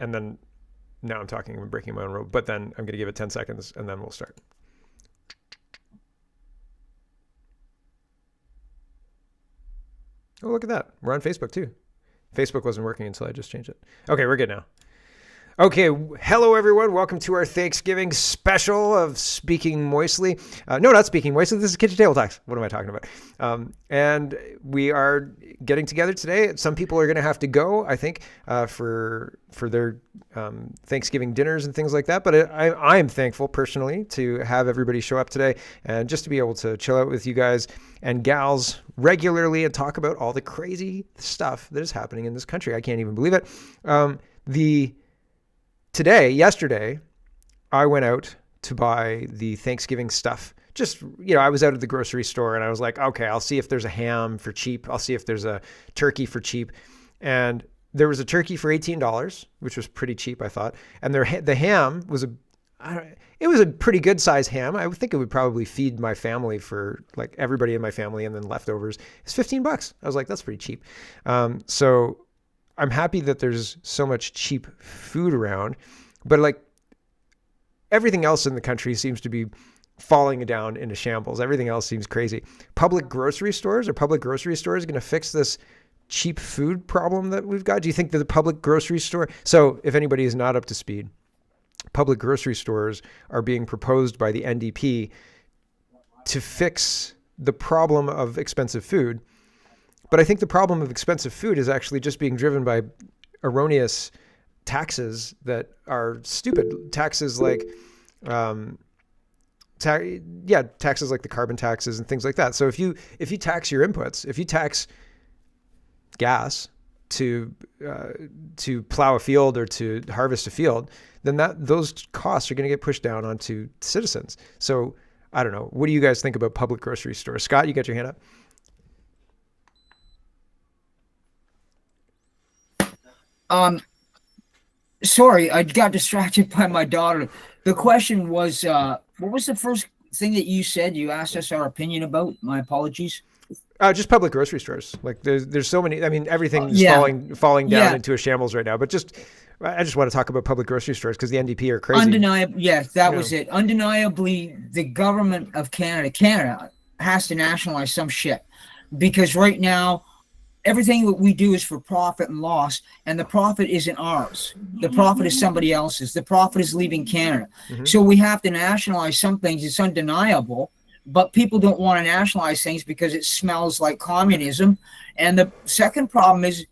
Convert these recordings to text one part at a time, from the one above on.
And then now I'm talking, I'm breaking my own rule, but then I'm going to give it 10 seconds and then we'll start. Oh, look at that. We're on Facebook too. Facebook wasn't working until I just changed it. Okay, we're good now. Okay, hello everyone. Welcome to our Thanksgiving special of Speaking Moistly. No, not Speaking Moistly. This is Kitchen Table Talks. What am I talking about? And we are getting together today. Some people are going to have to go, I think, for their Thanksgiving dinners and things like that. But I am thankful personally to have everybody show up today and just to be able to chill out with you guys and gals regularly and talk about all the crazy stuff that is happening in this country. I can't even believe it. Yesterday, I went out to buy the Thanksgiving stuff. Just, I was out at the grocery store and I was like, okay, I'll see if there's a ham for cheap. I'll see if there's a turkey for cheap. And there was a turkey for $18, which was pretty cheap, I thought. And the ham was it was a pretty good size ham. I would think it would probably feed my family for like everybody in my family and then leftovers. It's $15. I was like, that's pretty cheap. So I'm happy that there's so much cheap food around, but like everything else in the country seems to be falling down into shambles. Everything else seems crazy. Public grocery stores going to fix this cheap food problem that we've got? Do you think that the public grocery store, so if anybody is not up to speed, public grocery stores are being proposed by the NDP to fix the problem of expensive food. But I think the problem of expensive food is actually just being driven by erroneous taxes that are stupid. Taxes like, taxes like the carbon taxes and things like that. So if you tax your inputs, if you tax gas to plow a field or to harvest a field, then those costs are going to get pushed down onto citizens. So I don't know. What do you guys think about public grocery stores? Scott, you got your hand up? Sorry, I got distracted by my daughter. The question was, what was the first thing that you said? You asked us our opinion about. My apologies. Just public grocery stores. Like there's so many. I mean, everything's falling down into a shambles right now. But I just want to talk about public grocery stores because the NDP are crazy. Undeniably, yes, that was it. Undeniably, the government of Canada has to nationalize some shit because right now, everything that we do is for profit and loss, and the profit isn't ours. The profit is somebody else's. The profit is leaving Canada. Mm-hmm. So we have to nationalize some things. It's undeniable, but people don't want to nationalize things because it smells like communism. And the second problem is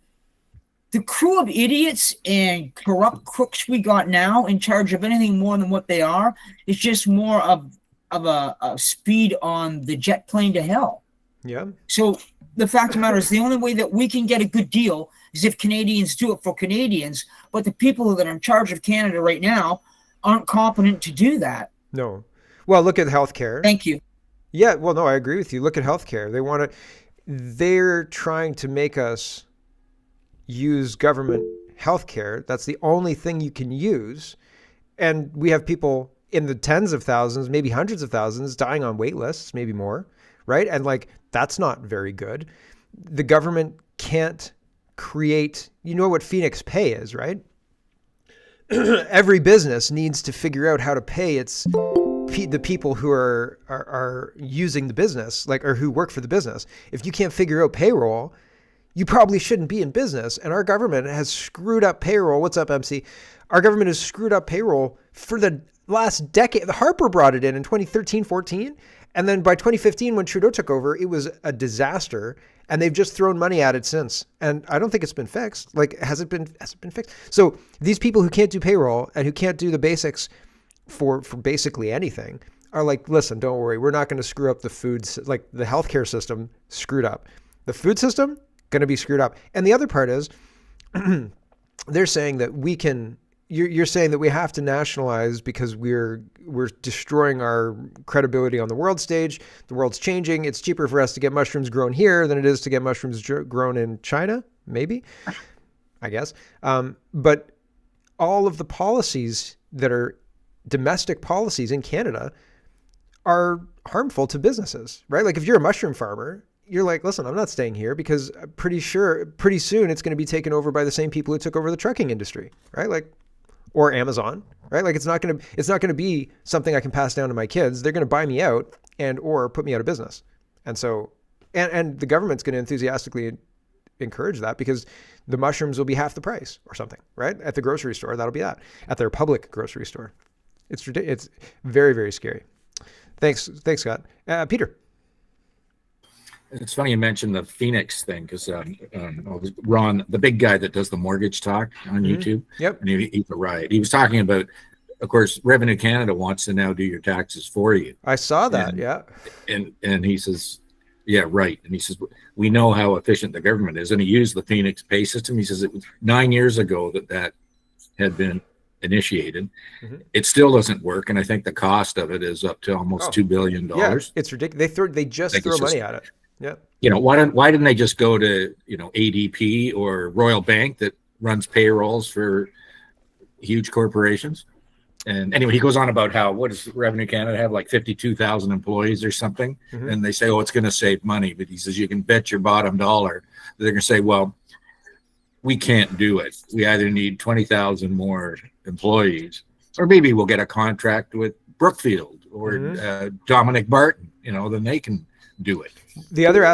the crew of idiots and corrupt crooks we got now in charge of anything more than what they are is just more of a speed on the jet plane to hell. Yeah. So the fact of the matter is the only way that we can get a good deal is if Canadians do it for Canadians, but the people that are in charge of Canada right now aren't competent to do that. No. Well, look at healthcare. Thank you. Yeah, well, no, I agree with you. Look at healthcare. They're trying to make us use government healthcare. That's the only thing you can use. And we have people in the tens of thousands, maybe hundreds of thousands dying on wait lists, maybe more. Right? And like, that's not very good. The government can't create, you know what Phoenix Pay is, right? Every business needs to figure out how to pay the people who are using the business, or who work for the business. If you can't figure out payroll, you probably shouldn't be in business. And our government has screwed up payroll. What's up, MC? Our government has screwed up payroll for the last decade. Harper brought it in 2013, 14. And then by 2015, when Trudeau took over, it was a disaster, and they've just thrown money at it since. And I don't think it's been fixed. Has it been fixed? So these people who can't do payroll and who can't do the basics for basically anything are like, listen, don't worry. We're not going to screw up the foods. Like the healthcare system screwed up. The food system going to be screwed up. And the other part is they're saying that we can. You're saying that we have to nationalize because we're destroying our credibility on the world stage. The world's changing. It's cheaper for us to get mushrooms grown here than it is to get mushrooms grown in China, maybe, I guess. But all of the policies that are domestic policies in Canada are harmful to businesses, right? Like if you're a mushroom farmer you're like, listen, I'm not staying here because I'm pretty sure pretty soon it's going to be taken over by the same people who took over the trucking industry, right? Like, or Amazon, right? Like it's not going to be something I can pass down to my kids. They're going to buy me out and or put me out of business. And so, and the government's going to enthusiastically encourage that because the mushrooms will be half the price or something, right? At the grocery store, that'll be that. At their public grocery store. It's ridiculous. It's very, very scary. Thanks, Scott. Peter. It's funny you mentioned the Phoenix thing because Ron, the big guy that does the mortgage talk on YouTube, Yep. and he's a riot. He was talking about, of course, Revenue Canada wants to now do your taxes for you. I saw that, yeah. And he says, yeah, right. And he says, we know how efficient the government is. And he used the Phoenix pay system. He says it was 9 years ago that had been initiated. It still doesn't work. And I think the cost of it is up to almost $2 billion. Yeah, it's ridiculous. They just throw money at it. Yeah. You know, why didn't they just go to, ADP or Royal Bank that runs payrolls for huge corporations? And anyway, he goes on about how, what does Revenue Canada have, like 52,000 employees or something? And they say, oh, it's going to save money. But he says, you can bet your bottom dollar that they're going to say, well, we can't do it. We either need 20,000 more employees, or maybe we'll get a contract with Brookfield or Dominic Barton, then they can do it. The other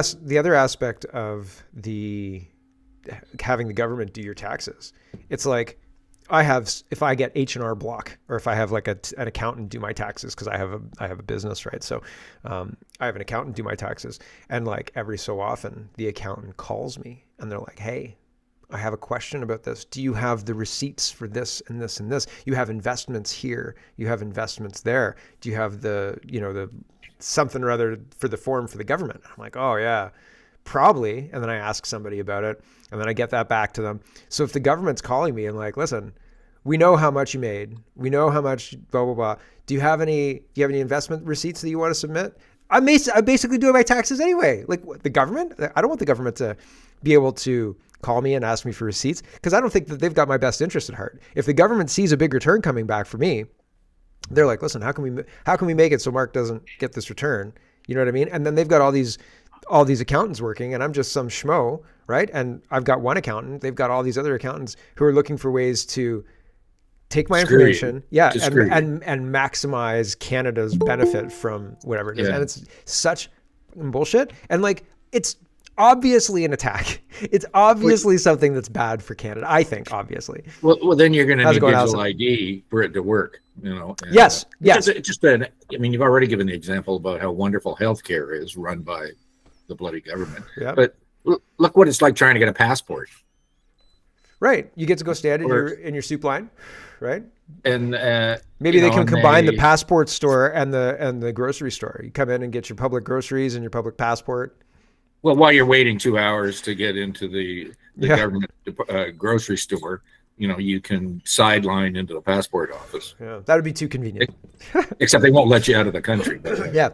aspect of having the government do your taxes, it's like if I get H&R Block, or if I have like an accountant do my taxes, because I have a business, right? So I have an accountant do my taxes, and like every so often the accountant calls me and they're like, hey, I have a question about this. Do you have the receipts for this and this and this? You have investments here. You have investments there. Do you have the something or other for the form for the government? I'm like, oh yeah, probably. And then I ask somebody about it, and then I get that back to them. So if the government's calling me and like, listen, we know how much you made. We know how much blah, blah, blah. Do you have any investment receipts that you want to submit? I'm basically doing my taxes anyway. Like the government, I don't want the government to be able to call me and ask me for receipts, because I don't think that they've got my best interest at heart. If the government sees a big return coming back for me, they're like, listen, how can we make it so Mark doesn't get this return? You know what I mean? And then they've got all these accountants working, and I'm just some schmo, right? And I've got one accountant. They've got all these other accountants who are looking for ways to take my information, and maximize Canada's benefit from whatever it is. And it's such bullshit. And like, it's obviously an attack. It's obviously something that's bad for Canada, I think, obviously. Well, then you're going to need digital ID for it to work, Yes. It's just you've already given the example about how wonderful healthcare is run by the bloody government. Yeah. But look what it's like trying to get a passport. Right. You get to go stand in your soup line, right? And maybe they can combine the passport store and the grocery store. You come in and get your public groceries and your public passport. Well, while you're waiting 2 hours to get into the government grocery store, you can sideline into the passport office. Yeah, that would be too convenient. Except they won't let you out of the country. But, yeah.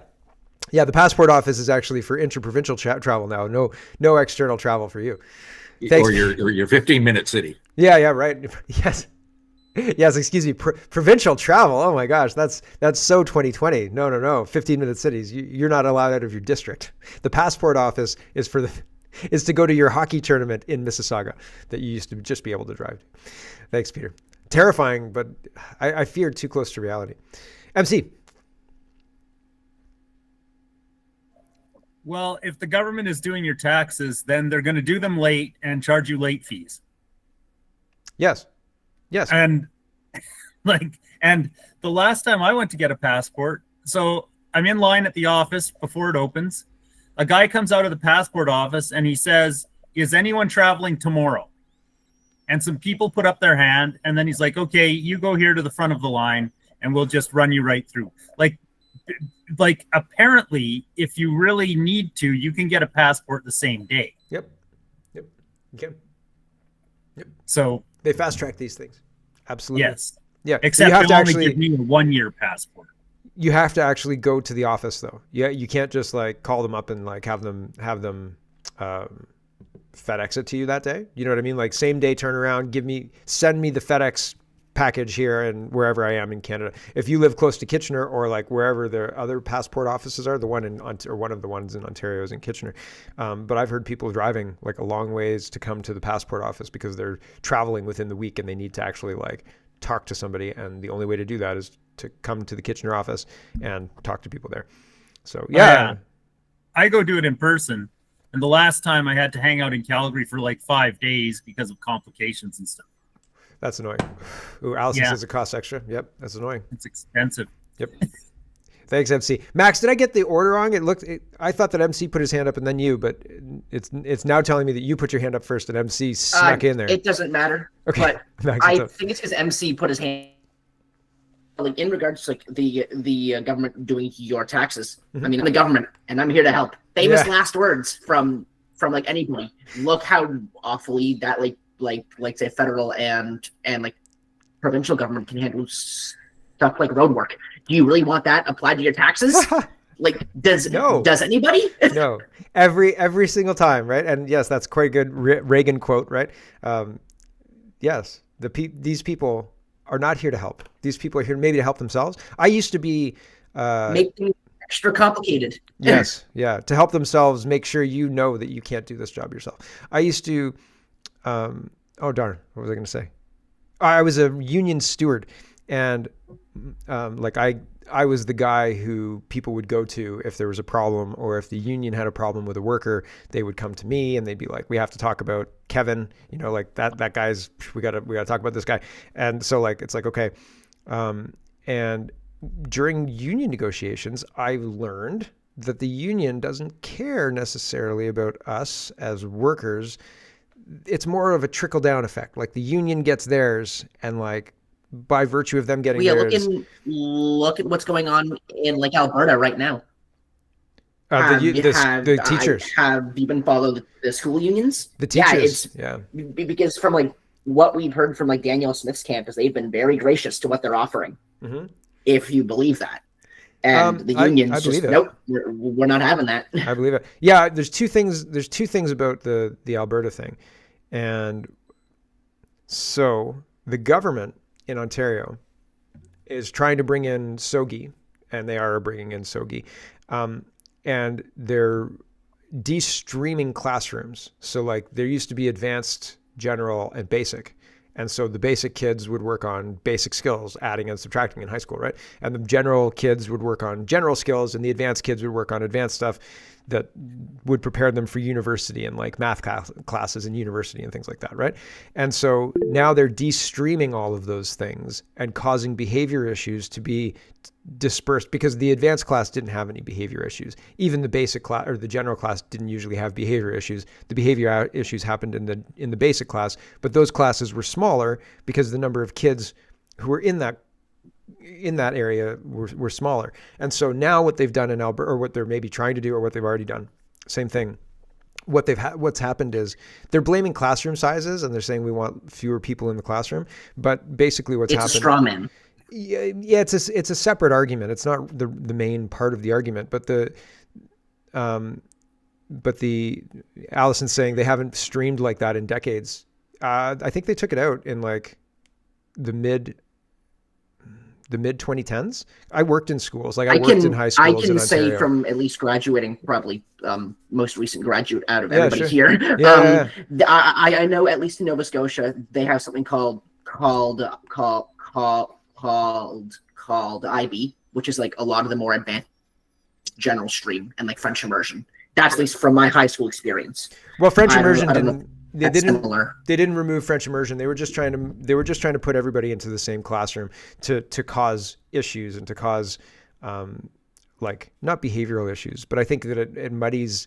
The passport office is actually for interprovincial travel now. No external travel for you. Thanks. Or your 15-minute city. Yeah, right. Yes, excuse me. Provincial travel. Oh my gosh, that's so 2020. No. 15-minute cities. You're not allowed out of your district. The passport office is to go to your hockey tournament in Mississauga that you used to just be able to drive to. Thanks, Peter. Terrifying, but I fear too close to reality. MC. Well, if the government is doing your taxes, then they're going to do them late and charge you late fees. Yes. And and the last time I went to get a passport, so I'm in line at the office before it opens. A guy comes out of the passport office and he says, is anyone traveling tomorrow? And some people put up their hand, and then he's like, okay, you go here to the front of the line and we'll just run you right through. Like apparently, if you really need to, you can get a passport the same day. Yep. Okay. Yep. So they fast track these things. Absolutely. Yes. Yeah. Except you have to only give me a 1-year passport. You have to actually go to the office though. Yeah. You can't just like call them up and like have them FedEx it to you that day. You know what I mean? Like same day turnaround, send me the FedEx package here and wherever I am in Canada. If you live close to Kitchener or like wherever the other passport offices are, one of the ones in Ontario is in Kitchener. But I've heard people driving like a long ways to come to the passport office because they're traveling within the week and they need to actually like talk to somebody. And the only way to do that is to come to the Kitchener office and talk to people there. So yeah. I go do it in person. And the last time I had to hang out in Calgary for like 5 days because of complications and stuff. That's annoying. Ooh, Allison says it costs extra. Yep, that's annoying. It's expensive. Yep. Thanks, MC. Max, did I get the order wrong? I thought that MC put his hand up and then you, but it's now telling me that you put your hand up first and MC snuck in there. It doesn't matter. Okay. But Max, I think it's because MC put his hand. Like in regards to like the government doing your taxes. I mean, I'm the government, and I'm here to help. Famous last words from like anybody. Look how awfully that like say federal and like provincial government can handle stuff like road work. Do you really want that applied to your taxes? Like, does anybody? No, every single time, right? And yes, that's quite a good Reagan quote, right? Yes, these people are not here to help. These people are here maybe to help themselves. I used to be make things extra complicated. Yes, yeah, to help themselves, make sure you know that you can't do this job yourself. I used to, oh darn, what was I going to say? I was a union steward, and like I was the guy who people would go to if there was a problem, or if the union had a problem with a worker, they would come to me and they'd be like, we have to talk about Kevin, you know, like that guy's, we gotta talk about this guy. And so like, it's like, okay. And during union negotiations, I learned that the union doesn't care necessarily about us as workers. It's more of a trickle down effect. Like the union gets theirs, and like, by virtue of them getting theirs. Look at what's going on in like Alberta right now. The teachers. Have you been following the school unions? The teachers. Because from like what we've heard from like Daniel Smith's camp is they've been very gracious to what they're offering. Mm-hmm. If you believe that. And the unions I just, nope, we're not having that. I believe it. Yeah, there's two things about the Alberta thing. And so the government in Ontario is trying to bring in SOGI, and they are bringing in SOGI, and they're de-streaming classrooms. So like there used to be advanced, general, and basic. And so the basic kids would work on basic skills, adding and subtracting in high school, right? And the general kids would work on general skills, and the advanced kids would work on advanced stuff that would prepare them for university and like math classes in university and things like that, right? And so now they're de-streaming all of those things and causing behavior issues to be dispersed, because the advanced class didn't have any behavior issues. Even the basic class or the general class didn't usually have behavior issues. The behavior issues happened in the basic class, but those classes were smaller because the number of kids who were in that area were smaller. And so now what they've done in Alberta, or what they're maybe trying to do, or what they've already done, same thing. What's happened is they're blaming classroom sizes, and they're saying we want fewer people in the classroom. But basically what's happened... It's a straw man. Yeah, it's a separate argument. It's not the main part of the argument, but the Allison's saying they haven't streamed like that in decades. I think they took it out in like the mid 2010s. I worked in schools. Like I worked in high schools. I can in say Ontario. from at least graduating, probably most recent graduate out of everybody here. I know at least in Nova Scotia they have something called IB, which is like a lot of the more advanced general stream and like French immersion. That's at least from my high school experience. Well, French immersion they didn't remove French immersion. They were just trying to put everybody into the same classroom to cause issues and to cause like not behavioral issues, but I think that it muddies,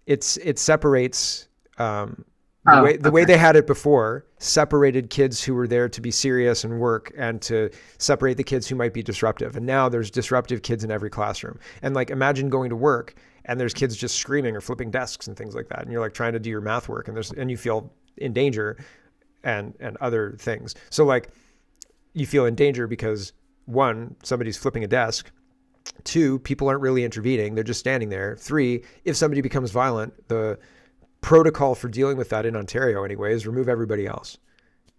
it separates the way they had it before, separated kids who were there to be serious and work, and to separate the kids who might be disruptive. And now there's disruptive kids in every classroom. And like, imagine going to work and there's kids just screaming or flipping desks and things like that. And you're like trying to do your math work, and you feel in danger and other things. So like you feel in danger because 1, somebody's flipping a desk. 2, people aren't really intervening. They're just standing there. 3, if somebody becomes violent, the protocol for dealing with that in Ontario anyway is remove everybody else.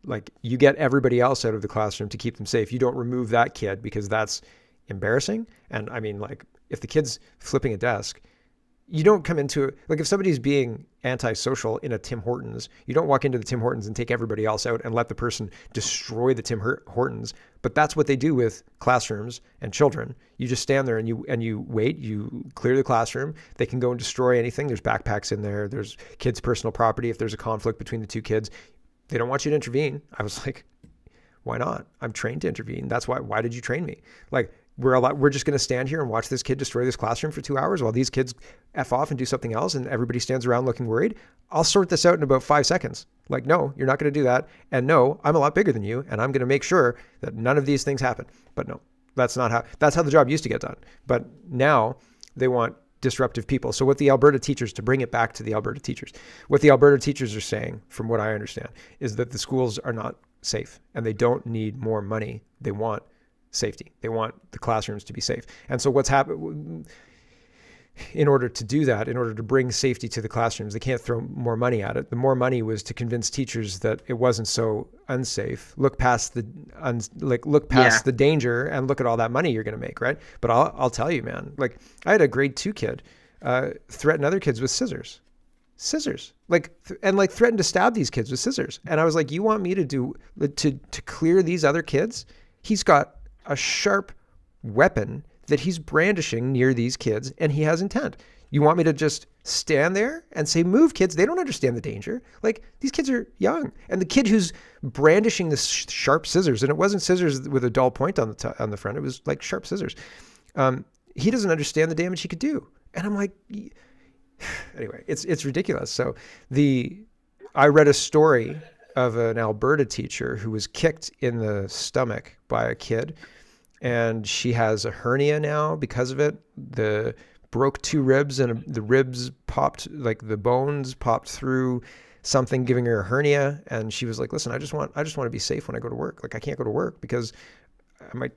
Like, you get everybody else out of the classroom to keep them safe. You don't remove that kid because that's embarrassing. And I mean, like, if the kid's flipping a desk, you don't come into it. Like, if somebody's being antisocial in a Tim Hortons, you don't walk into the Tim Hortons and take everybody else out and let the person destroy the Tim Hortons. But that's what they do with classrooms and children. You just stand there and you wait, you clear the classroom. They can go and destroy anything. There's backpacks in there. There's kids' personal property. If there's a conflict between the two kids, they don't want you to intervene. I was like, why not? I'm trained to intervene. That's why did you train me? Like, we're just going to stand here and watch this kid destroy this classroom for 2 hours while these kids F off and do something else and everybody stands around looking worried. I'll sort this out in about 5 seconds. Like, no, you're not going to do that. And no, I'm a lot bigger than you. And I'm going to make sure that none of these things happen. But no, that's how the job used to get done. But now they want disruptive people. So what the Alberta teachers, to bring it back to the Alberta teachers, what the Alberta teachers are saying, from what I understand, is that the schools are not safe and they don't need more money. They want safety. They want the classrooms to be safe. And so what's happened, in order to do that, in order to bring safety to the classrooms, they can't throw more money at it. The more money was to convince teachers that it wasn't so unsafe. Look past the the danger and look at all that money you're going to make, right? But I'll tell you, man, like, I had a grade 2 kid threaten other kids with scissors, and threaten to stab these kids with scissors. And I was like, you want me to clear these other kids? He's got a sharp weapon that he's brandishing near these kids, and he has intent. You want me to just stand there and say, move, kids? They don't understand the danger. Like, these kids are young. And the kid who's brandishing the sharp scissors, and it wasn't scissors with a dull point on the front, it was like sharp scissors. He doesn't understand the damage he could do. And I'm like, anyway, it's ridiculous. So I read a story of an Alberta teacher who was kicked in the stomach by a kid, and she has a hernia now because of it. Broke 2 ribs, and the ribs popped, like the bones popped through something, giving her a hernia. And she was like, listen, I just want to be safe when I go to work. Like, I can't go to work because I might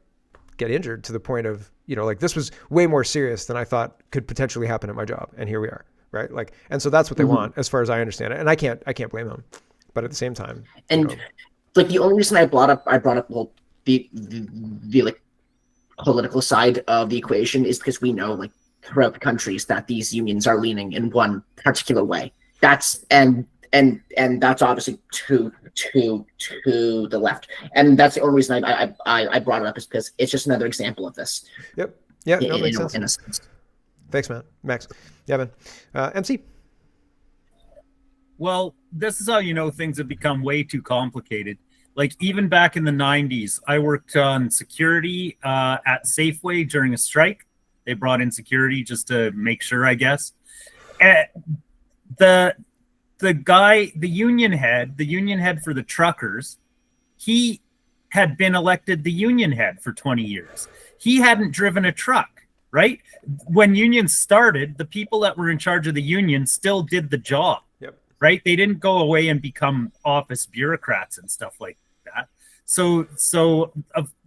get injured, to the point of, like, this was way more serious than I thought could potentially happen at my job. And here we are. Right. Like, and so that's what they want, as far as I understand it. And I can't blame them. But at the same time, and like, the only reason I brought up the like political side of the equation is because we know, like, throughout the countries, that these unions are leaning in one particular way. That's and that's obviously to the left, and that's the only reason I brought it up, is because it's just another example of this. Yep. Yeah. No, makes sense. In a sense. Thanks, man. Max. Yeah, man. MC. Well, this is how you know things have become way too complicated. Like, even back in the 90s, I worked on security at Safeway during a strike. They brought in security just to make sure, I guess. And the union head for the truckers, he had been elected the union head for 20 years. He hadn't driven a truck, right? When unions started, the people that were in charge of the union still did the job. Right? They didn't go away and become office bureaucrats and stuff like that. So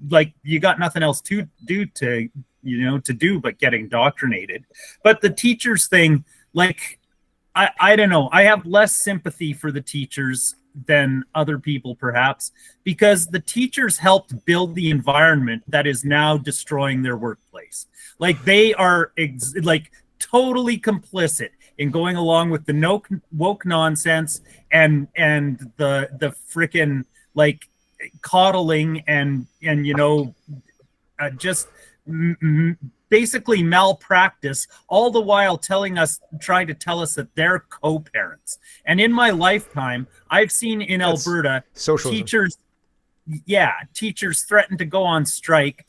like, you got nothing else to do but get indoctrinated. But the teachers thing, like, I don't know. I have less sympathy for the teachers than other people, perhaps, because the teachers helped build the environment that is now destroying their workplace. Like, they are totally complicit in going along with the woke nonsense and the frickin', like, coddling and just basically malpractice, all the while trying to tell us that they're co-parents. And in my lifetime, I've seen in Alberta socialism. teachers threaten to go on strike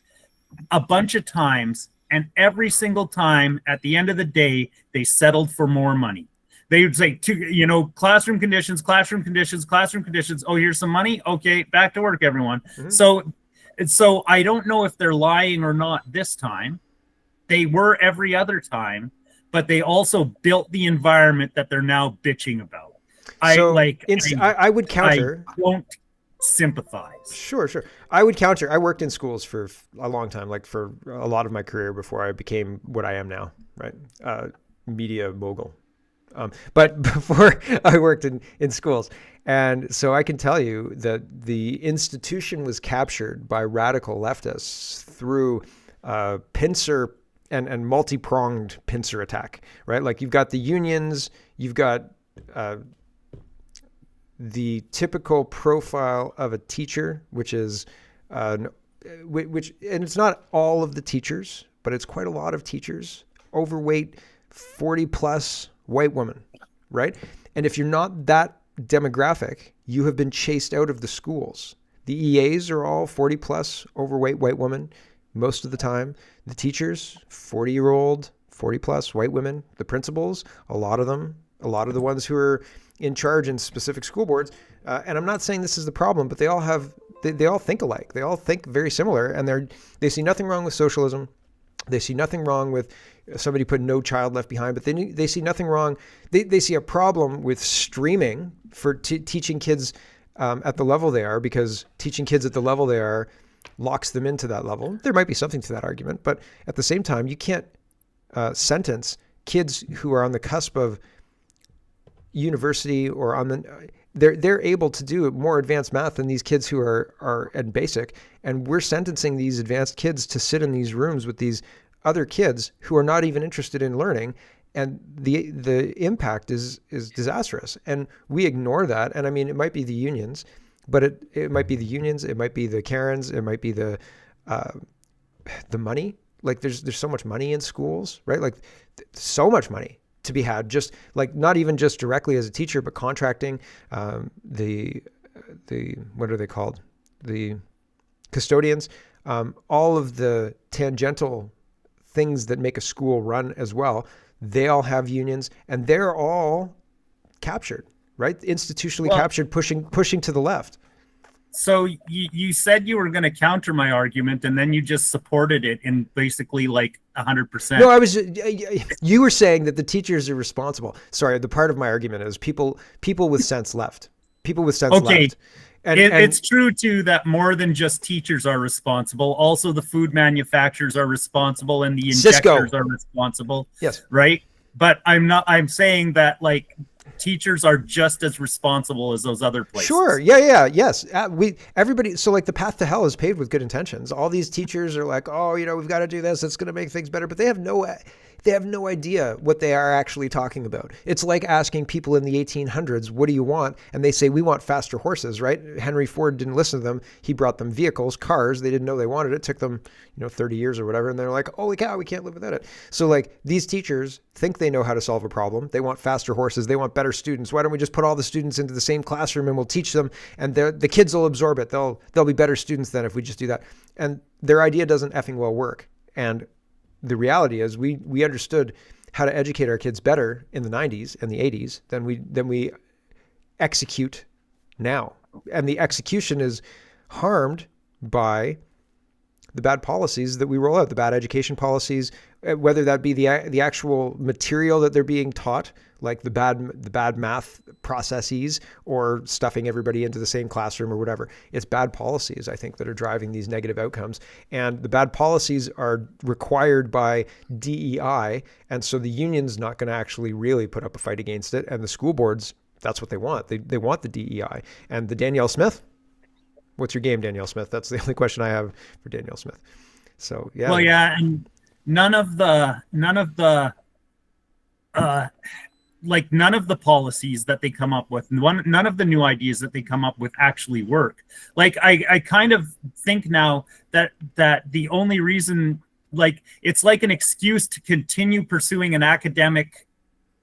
a bunch of times. And every single time, at the end of the day, they settled for more money. They would say, classroom conditions. Oh, here's some money. Okay, back to work, everyone. Mm-hmm. So I don't know if they're lying or not this time. They were every other time, but they also built the environment that they're now bitching about. I would counter. I won't sympathize. Sure. I would counter. I worked in schools for a long time, like for a lot of my career before I became what I am now, right? Media mogul. But before I worked in schools. And so I can tell you that the institution was captured by radical leftists through pincer and multi-pronged pincer attack, right? Like you've got the unions, you've got the typical profile of a teacher, which is, and it's not all of the teachers, but it's quite a lot of teachers, overweight, 40 plus white woman, right? And if you're not that demographic, you have been chased out of the schools. The EAs are all 40 plus overweight white women most of the time. The teachers, 40-year-old, 40 plus white women. The principals, a lot of the ones who are in charge in specific school boards. And I'm not saying this is the problem, but they all think alike. They all think very similar, and they see nothing wrong with socialism. They see nothing wrong with somebody put no child left behind, but they see nothing wrong. They see a problem with streaming for teaching kids at the level they are, because teaching kids at the level they are locks them into that level. There might be something to that argument, but at the same time, you can't sentence kids who are on the cusp of university or they're able to do more advanced math than these kids who are at basic, and we're sentencing these advanced kids to sit in these rooms with these other kids who are not even interested in learning, and the impact is disastrous, and we ignore that. And I mean, it might be the unions, but it might be the unions, it might be the Karens, it might be the money. Like there's so much money in schools, right? Like so much money to be had, just like not even just directly as a teacher, but contracting the what are they called? The custodians, all of the tangential things that make a school run as well. They all have unions, and they're all captured, right? Institutionally captured, pushing to the left. So you said you were going to counter my argument, and then you just supported it in basically like 100%. No, you were saying that the teachers are responsible. Sorry, the part of my argument is people with sense left. People with sense left. And it's true too that more than just teachers are responsible. Also, the food manufacturers are responsible, and the injectors are responsible. Yes, right. But I'm saying that like teachers are just as responsible as those other places. Sure. Yeah. Yes. Everybody. So like the path to hell is paved with good intentions. All these teachers are like, oh, we've got to do this. It's going to make things better. But they have no idea what they are actually talking about. It's like asking people in the 1800s, what do you want? And they say, we want faster horses, right? Henry Ford didn't listen to them. He brought them vehicles, cars. They didn't know they wanted it. It took them, 30 years or whatever. And they're like, holy cow, we can't live without it. So like these teachers think they know how to solve a problem. They want faster horses. They want better students. Why don't we just put all the students into the same classroom and we'll teach them, and the kids will absorb it. They'll be better students then if we just do that. And their idea doesn't effing well work. And the reality is we understood how to educate our kids better in the 90s and the 80s than we execute now. And the execution is harmed by the bad policies that we roll out, the bad education policies, whether that be the actual material that they're being taught, like the bad math processes, or stuffing everybody into the same classroom or whatever. It's bad policies, I think, that are driving these negative outcomes. And the bad policies are required by DEI. And so the union's not going to actually really put up a fight against it. And the school boards, that's what they want. They want the DEI. And the Danielle Smith, what's your game, Danielle Smith? That's the only question I have for Danielle Smith. So, yeah. Well, yeah. And none of the policies that they come up with, none of the new ideas that they come up with actually work. Like I kind of think now that the only reason, like, it's like an excuse to continue pursuing an academic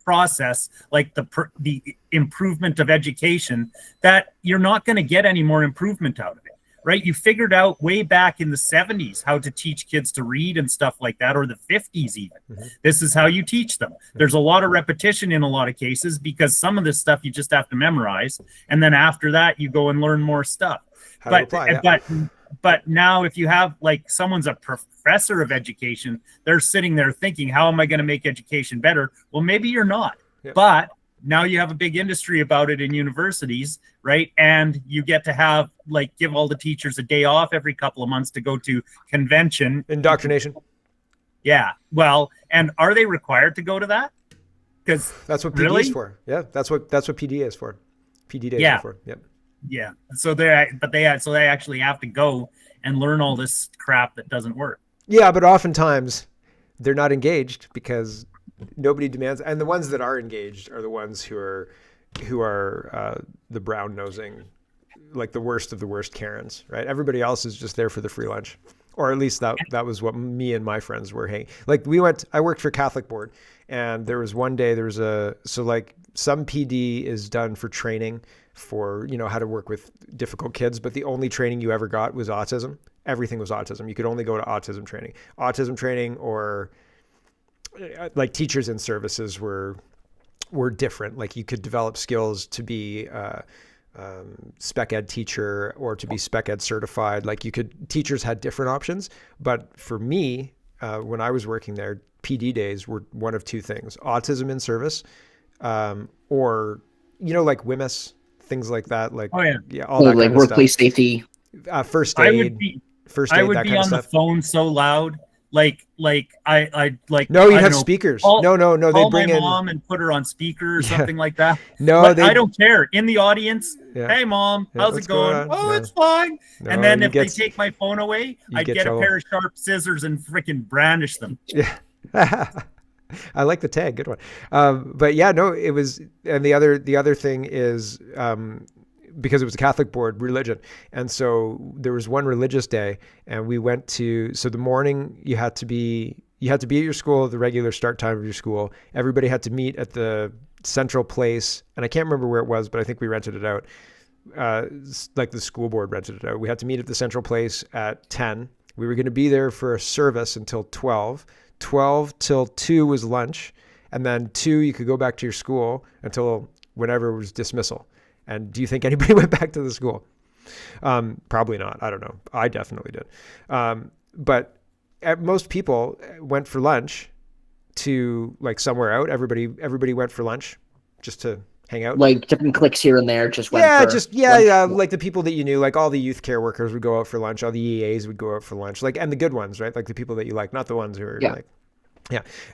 process, like the improvement of education, that you're not going to get any more improvement out of it. Right? You figured out way back in the 70s how to teach kids to read and stuff like that, or the 50s even. Mm-hmm. This is how you teach them. There's a lot of repetition in a lot of cases, because some of this stuff you just have to memorize, and then after that you go and learn more stuff. But now if you have, like, someone's a professor of education, they're sitting there thinking, how am I going to make education better? Well, maybe you're not. Yep. But now you have a big industry about it in universities, right? And you get to have, like, give all the teachers a day off every couple of months to go to convention. Indoctrination. Yeah. Well, and are they required to go to that? Because That's what PD really? is for. Yeah, that's what PD is for. PD days Yeah. are for. Yep. Yeah. So they actually have to go and learn all this crap that doesn't work. Yeah, but oftentimes they're not engaged because nobody demands, and the ones that are engaged are the ones who are the brown nosing, like the worst of the worst Karens, right? Everybody else is just there for the free lunch, or at least that was what me and my friends were hanging. Like I worked for Catholic board, and there was one day like some PD is done for training for, how to work with difficult kids, but the only training you ever got was autism. Everything was autism. You could only go to autism training, or like teachers in services were different. Like you could develop skills to be spec ed teacher or to be spec ed certified. Like teachers had different options. But for me, when I was working there, PD days were one of two things: autism in service, or like WMIS, things like that. Like all that like kind workplace of safety, first aid. I would that be kind of on the stuff. phone so loud, like I like. No, you'd I have don't know, speakers. call- No. They Call bring my in. mom and put her on speaker or Yeah. something like that. No, But I don't care. In the audience, Yeah. hey mom, Yeah, how's what's it going? going on? Oh, No. it's fine. No, And then you if they get- take my phone away, you I'd get get a trouble. pair of sharp scissors and freaking brandish them. Yeah. I like the tag. Good one. But yeah, no, it was, and the other thing is, because it was a Catholic board, religion. And so there was one religious day, and we went so the morning you had to be at your school, the regular start time of your school. Everybody had to meet at the central place. And I can't remember where it was, but I think we rented it out. Like the school board rented it out. We had to meet at the central place at 10. We were going to be there for a service until 12. 12 till 2 was lunch. And then 2, you could go back to your school until whenever it was dismissal. And do you think anybody went back to the school? Probably not. I don't know. I definitely did. But most people went for lunch to like somewhere out. Everybody went for lunch just to hang out. like different cliques here and there. Just went for lunch. Like the people that you knew, like all the youth care workers would go out for lunch. All the EAs would go out for lunch. Like, and the good ones, right? Like the people that you like, not the ones who are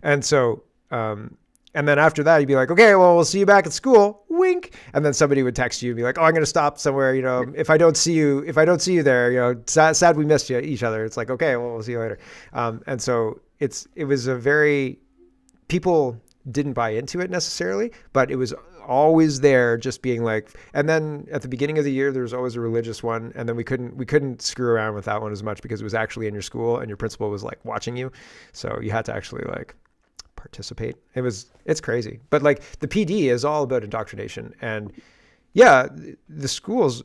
And so, and then after that, you'd be like, okay, well, we'll see you back at school. Wink. And then somebody would text you and be like, oh, I'm going to stop somewhere. If I don't see you there, sad we missed each other. It's like, okay, well, we'll see you later. And so it was people didn't buy into it necessarily, but it was always there, just being like, and then at the beginning of the year, there was always a religious one. And then we couldn't screw around with that one as much because it was actually in your school and your principal was like watching you. So you had to actually like participate. It's crazy. But like the PD is all about indoctrination. And yeah, the schools,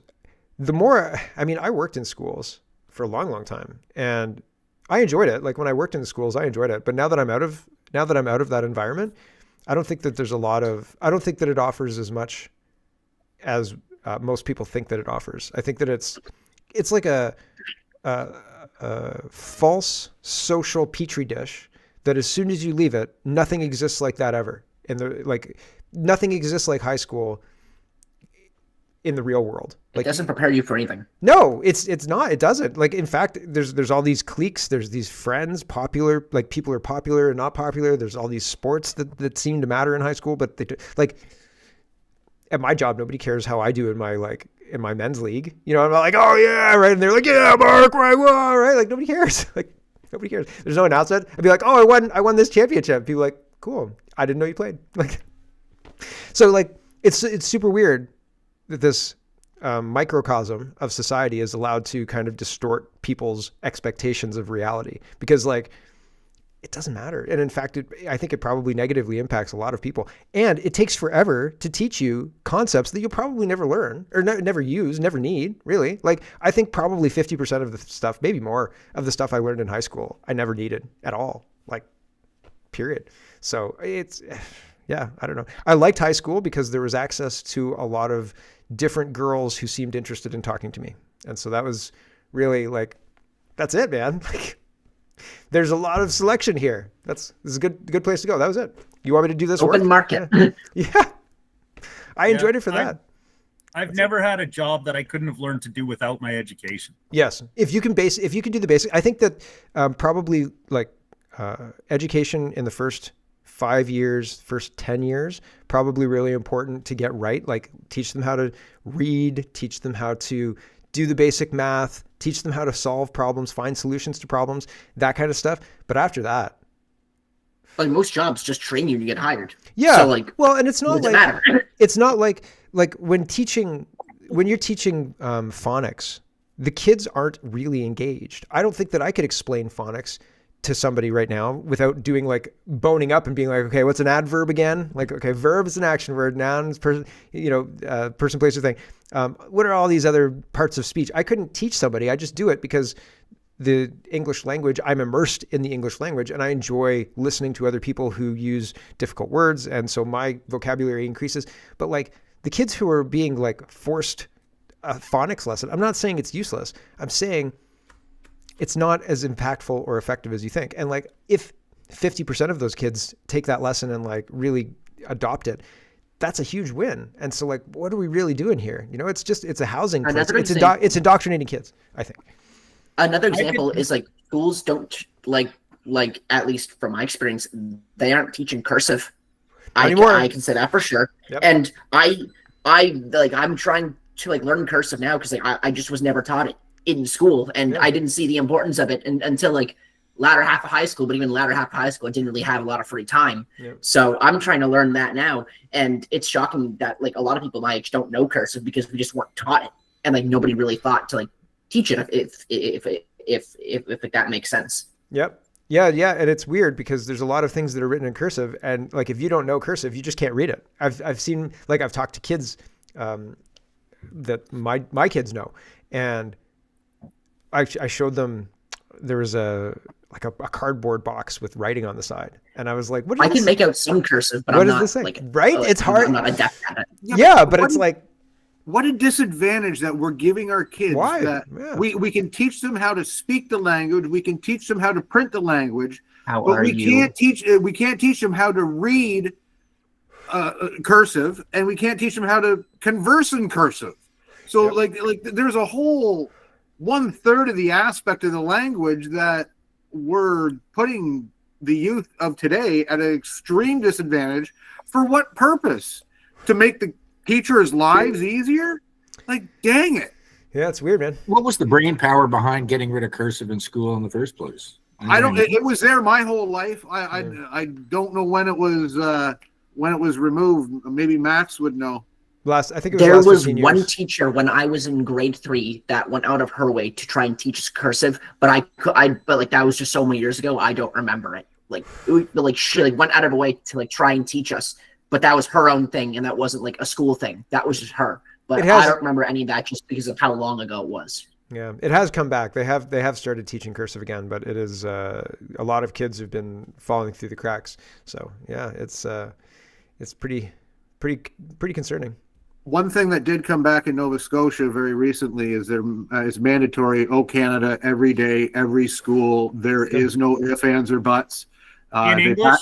I worked in schools for a long, long time and I enjoyed it. Like when I worked in the schools, I enjoyed it. But now that I'm out of that environment, I don't think that I don't think that it offers as much as most people think that it offers. I think that it's like a false social petri dish that as soon as you leave it, nothing exists like that ever. Nothing exists like high school in the real world. It doesn't prepare you for anything. No, it's not. It doesn't. Like, in fact, there's all these cliques. There's these friends, popular, like people are popular and not popular. There's all these sports that seem to matter in high school, but at my job, nobody cares how I do in my men's league. I'm like, oh yeah, right. And they're like, yeah, Mark, right, whoa, right. Like nobody cares. Like nobody cares. There's no announcement. I'd be like, oh, I won this championship. People are like, cool. I didn't know you played. Like, so like, it's super weird that this microcosm of society is allowed to kind of distort people's expectations of reality because like it doesn't matter. And in fact, I think it probably negatively impacts a lot of people. And it takes forever to teach you concepts that you'll probably never learn or never use, never need, really. Like I think probably 50% of the stuff, maybe more of the stuff I learned in high school, I never needed at all, like period. So yeah, I don't know. I liked high school because there was access to a lot of different girls who seemed interested in talking to me. And so that was really like, that's it, man. Like, there's a lot of selection here. This is a good place to go. That was it. You want me to do this Open work? market. Yeah. I enjoyed it for that. I've never had a job that I couldn't have learned to do without my education. Yes. If you can do the basic, I think that probably like education in the first 5 years, first 10 years, probably really important to get right. Like teach them how to read, teach them how to do the basic math, teach them how to solve problems, find solutions to problems, that kind of stuff. But after that, Like most jobs just train you to get hired. yeah. So like, Well, and it's not doesn't like, matter. it's not like when you're teaching phonics, the kids aren't really engaged. I don't think that I could explain phonics to somebody right now without doing like boning up and being like, okay, what's an adverb again? Like, okay, verb is an action word, noun is person, person, place, or thing. What are all these other parts of speech? I couldn't teach somebody. I just do it because the English language, I'm immersed in the English language, and I enjoy listening to other people who use difficult words. And so my vocabulary increases. But like the kids who are being like forced a phonics lesson, I'm not saying it's useless. I'm saying it's not as impactful or effective as you think. And like if 50% of those kids take that lesson and like really adopt it, that's a huge win. And so like, what are we really doing here? It's a housing place. It's indoctrinating kids, I think. Another example is like schools don't like at least from my experience, they aren't teaching cursive. I can say that for sure. Yep. And I'm trying to like learn cursive now because like, I just was never taught it in school, and I didn't see the importance of it until like latter half of high school. But even latter half of high school, I didn't really have a lot of free time. Yep. So I'm trying to learn that now, and it's shocking that like a lot of people my age don't know cursive because we just weren't taught it, and like nobody really thought to like teach it if that makes sense. Yep. Yeah. And it's weird because there's a lot of things that are written in cursive, and like if you don't know cursive, you just can't read it. I've seen, like, I've talked to kids that my kids know, and I showed them, there was a cardboard box with writing on the side, and I was like, "What is I this? can make out some cursive, but What I'm does not this say?" like Right? It's hard. I'm not adept at it. Yeah, but it's like, what a disadvantage that we're giving our kids. Why? That Yeah. we can teach them how to speak the language, we can teach them how to print the language, How but are we you? can't teach them how to read cursive, and we can't teach them how to converse in cursive. So like there's a whole 1/3 of the aspect of the language that we're putting the youth of today at an extreme disadvantage. For what purpose? To make the teachers' lives easier? Like, dang it. yeah, it's weird, man. What was the brain power behind getting rid of cursive in school in the first place? It was there my whole life. I don't know when it was removed. Maybe Max would know. I think it was There last was 15 one years. teacher when I was in grade 3 that went out of her way to try and teach us cursive, but but like that was just so many years ago. I don't remember it. She like went out of her way to like try and teach us, but that was her own thing, and that wasn't like a school thing. That was just her. But I don't remember any of that just because of how long ago it was. Yeah, it has come back. They have started teaching cursive again, but it is a lot of kids have been falling through the cracks. So yeah, it's pretty concerning. One thing that did come back in Nova Scotia very recently is there is mandatory O Canada every day, every school. There is no ifs, ands, or buts. In English?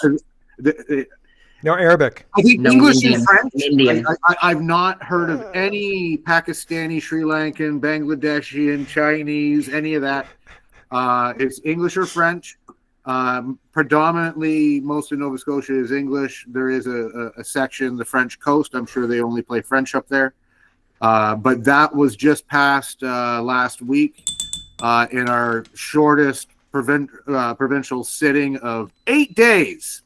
No, Arabic. I think No, English Indian. and French. Indian. I've not heard of any Pakistani, Sri Lankan, Bangladeshi, Chinese, any of that. It's English or French. Predominantly, most of Nova Scotia is English. There is a section, the French coast. I'm sure they only play French up there. But that was just passed last week in our shortest provincial sitting of 8 days.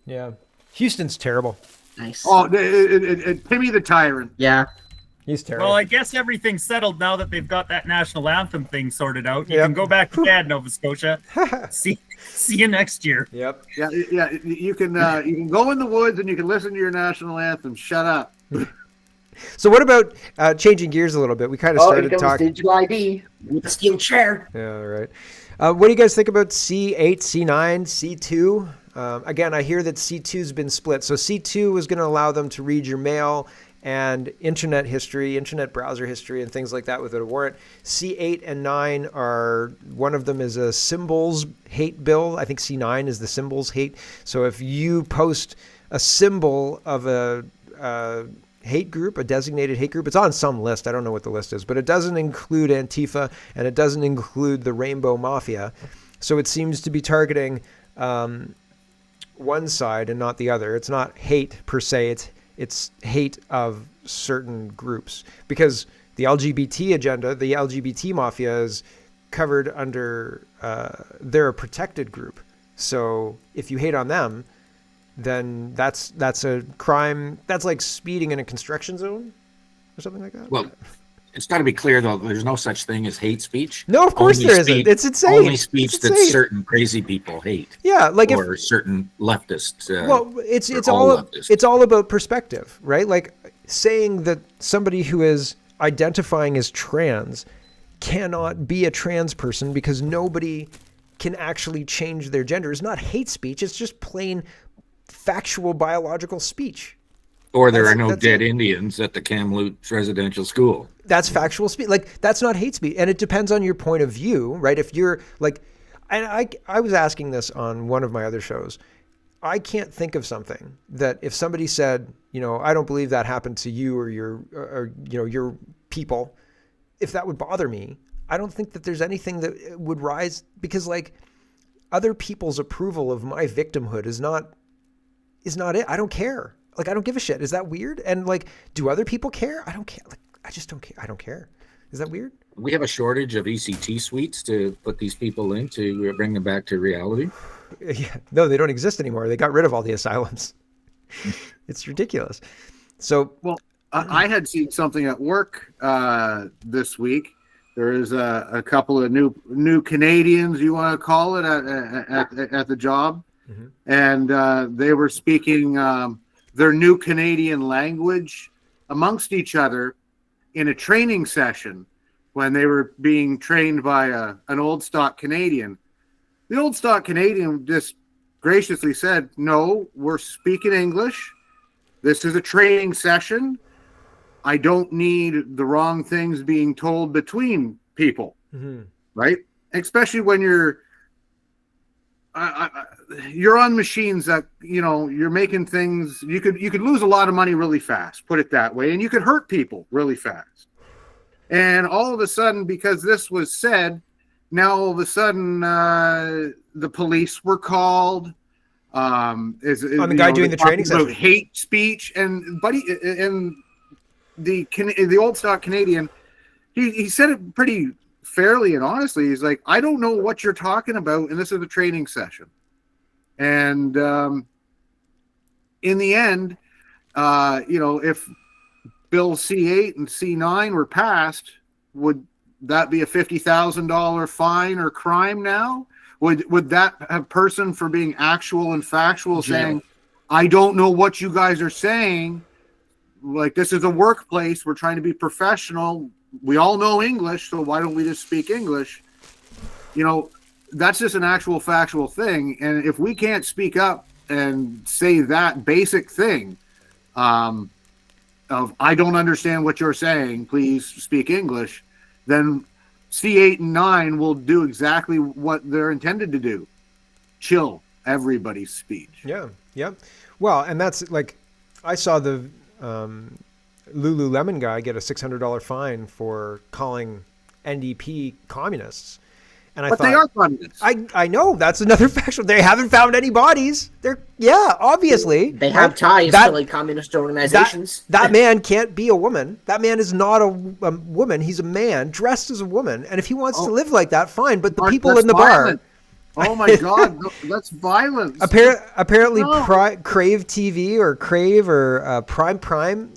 Yeah, Houston's terrible. Nice. Oh, Timmy the Tyrant. Yeah. He's terrible. Well, I guess everything's settled now that they've got that national anthem thing sorted out. You Yep. can go back to bed, Nova Scotia. See you next year. Yep. Yeah. You can go in the woods and you can listen to your national anthem. Shut up. So what about changing gears a little bit? We kind of started talking. Digital ID with a steel chair. Yeah, right. What do you guys think about C8, C9, C2? Again, I hear that C2's been split. So C2 is going to allow them to read your mail and internet history, internet browser history, and things like that without a warrant. C8 and 9 are, one of them is a symbols hate bill. I think C9 is the symbols hate. So if you post a symbol of a hate group, a designated hate group, it's on some list. I don't know what the list is, but it doesn't include Antifa and it doesn't include the Rainbow Mafia. So it seems to be targeting one side and not the other. It's not hate per se. It's hate of certain groups, because the LGBT agenda, the LGBT mafia is covered under, they're a protected group. So if you hate on them, then that's a crime. That's like speeding in a construction zone or something like that. Well, it's got to be clear, though, there's no such thing as hate speech. No, of course there isn't. It's insane. Only speech it's that insane. certain crazy people hate. Yeah, like or certain leftists. Well, it's all about perspective, right? Like saying that somebody who is identifying as trans cannot be a trans person because nobody can actually change their gender is not hate speech. It's just plain factual biological speech. Or there are no dead Indians at the Kamloops residential school. That's factual speech. Like, that's not hate speech. And it depends on your point of view, right? If you're like, and I was asking this on one of my other shows. I can't think of something that if somebody said, I don't believe that happened to you or your people, if that would bother me. I don't think that there's anything that would rise, because like other people's approval of my victimhood is not it. I don't care. Like, I don't give a shit. Is that weird? And like, do other people care? I don't care. Like, I just don't care. I don't care. Is that weird? We have a shortage of ECT suites to put these people in to bring them back to reality. Yeah. No, they don't exist anymore. They got rid of all the asylums. It's ridiculous. So, well, I had seen something at work this week. There is a couple of new Canadians, you want to call it, at the job. Mm-hmm. And they were speaking their new Canadian language amongst each other in a training session when they were being trained by an old stock Canadian. The old stock Canadian just graciously said, "No, we're speaking English. This is a training session. I don't need the wrong things being told between people." Mm-hmm. Right? Especially when you're on machines that, you're making things, you could lose a lot of money really fast, put it that way, and you could hurt people really fast. And all of a sudden, because this was said, now all of a sudden the police were called. On the guy doing the training session. Hate speech, and the old stock Canadian, he said it pretty fairly and honestly. He's like, "I don't know what you're talking about, and this is a training session." And in the end, if Bill C8 and C9 were passed, would that be a $50,000 fine or crime now? Would that have person for being actual and factual saying, "I don't know what you guys are saying. Like, this is a workplace. We're trying to be professional. We all know English, so why don't we just speak English?" That's just an actual factual thing. And if we can't speak up and say that basic thing of, "I don't understand what you're saying, please speak English," then C8 and 9 will do exactly what they're intended to do. Chill everybody's speech. Yeah. Yeah. Well, and that's like, I saw the Lululemon guy get a $600 fine for calling NDP communists. And I thought, they are communists. I know, that's another factual. They haven't found any bodies. Obviously. They have ties to like communist organizations. That man can't be a woman. That man is not a woman. He's a man dressed as a woman. And if he wants to live like that, fine. But the people in the bar. Oh my God, that's violence. Apparently, Crave TV or Crave or Prime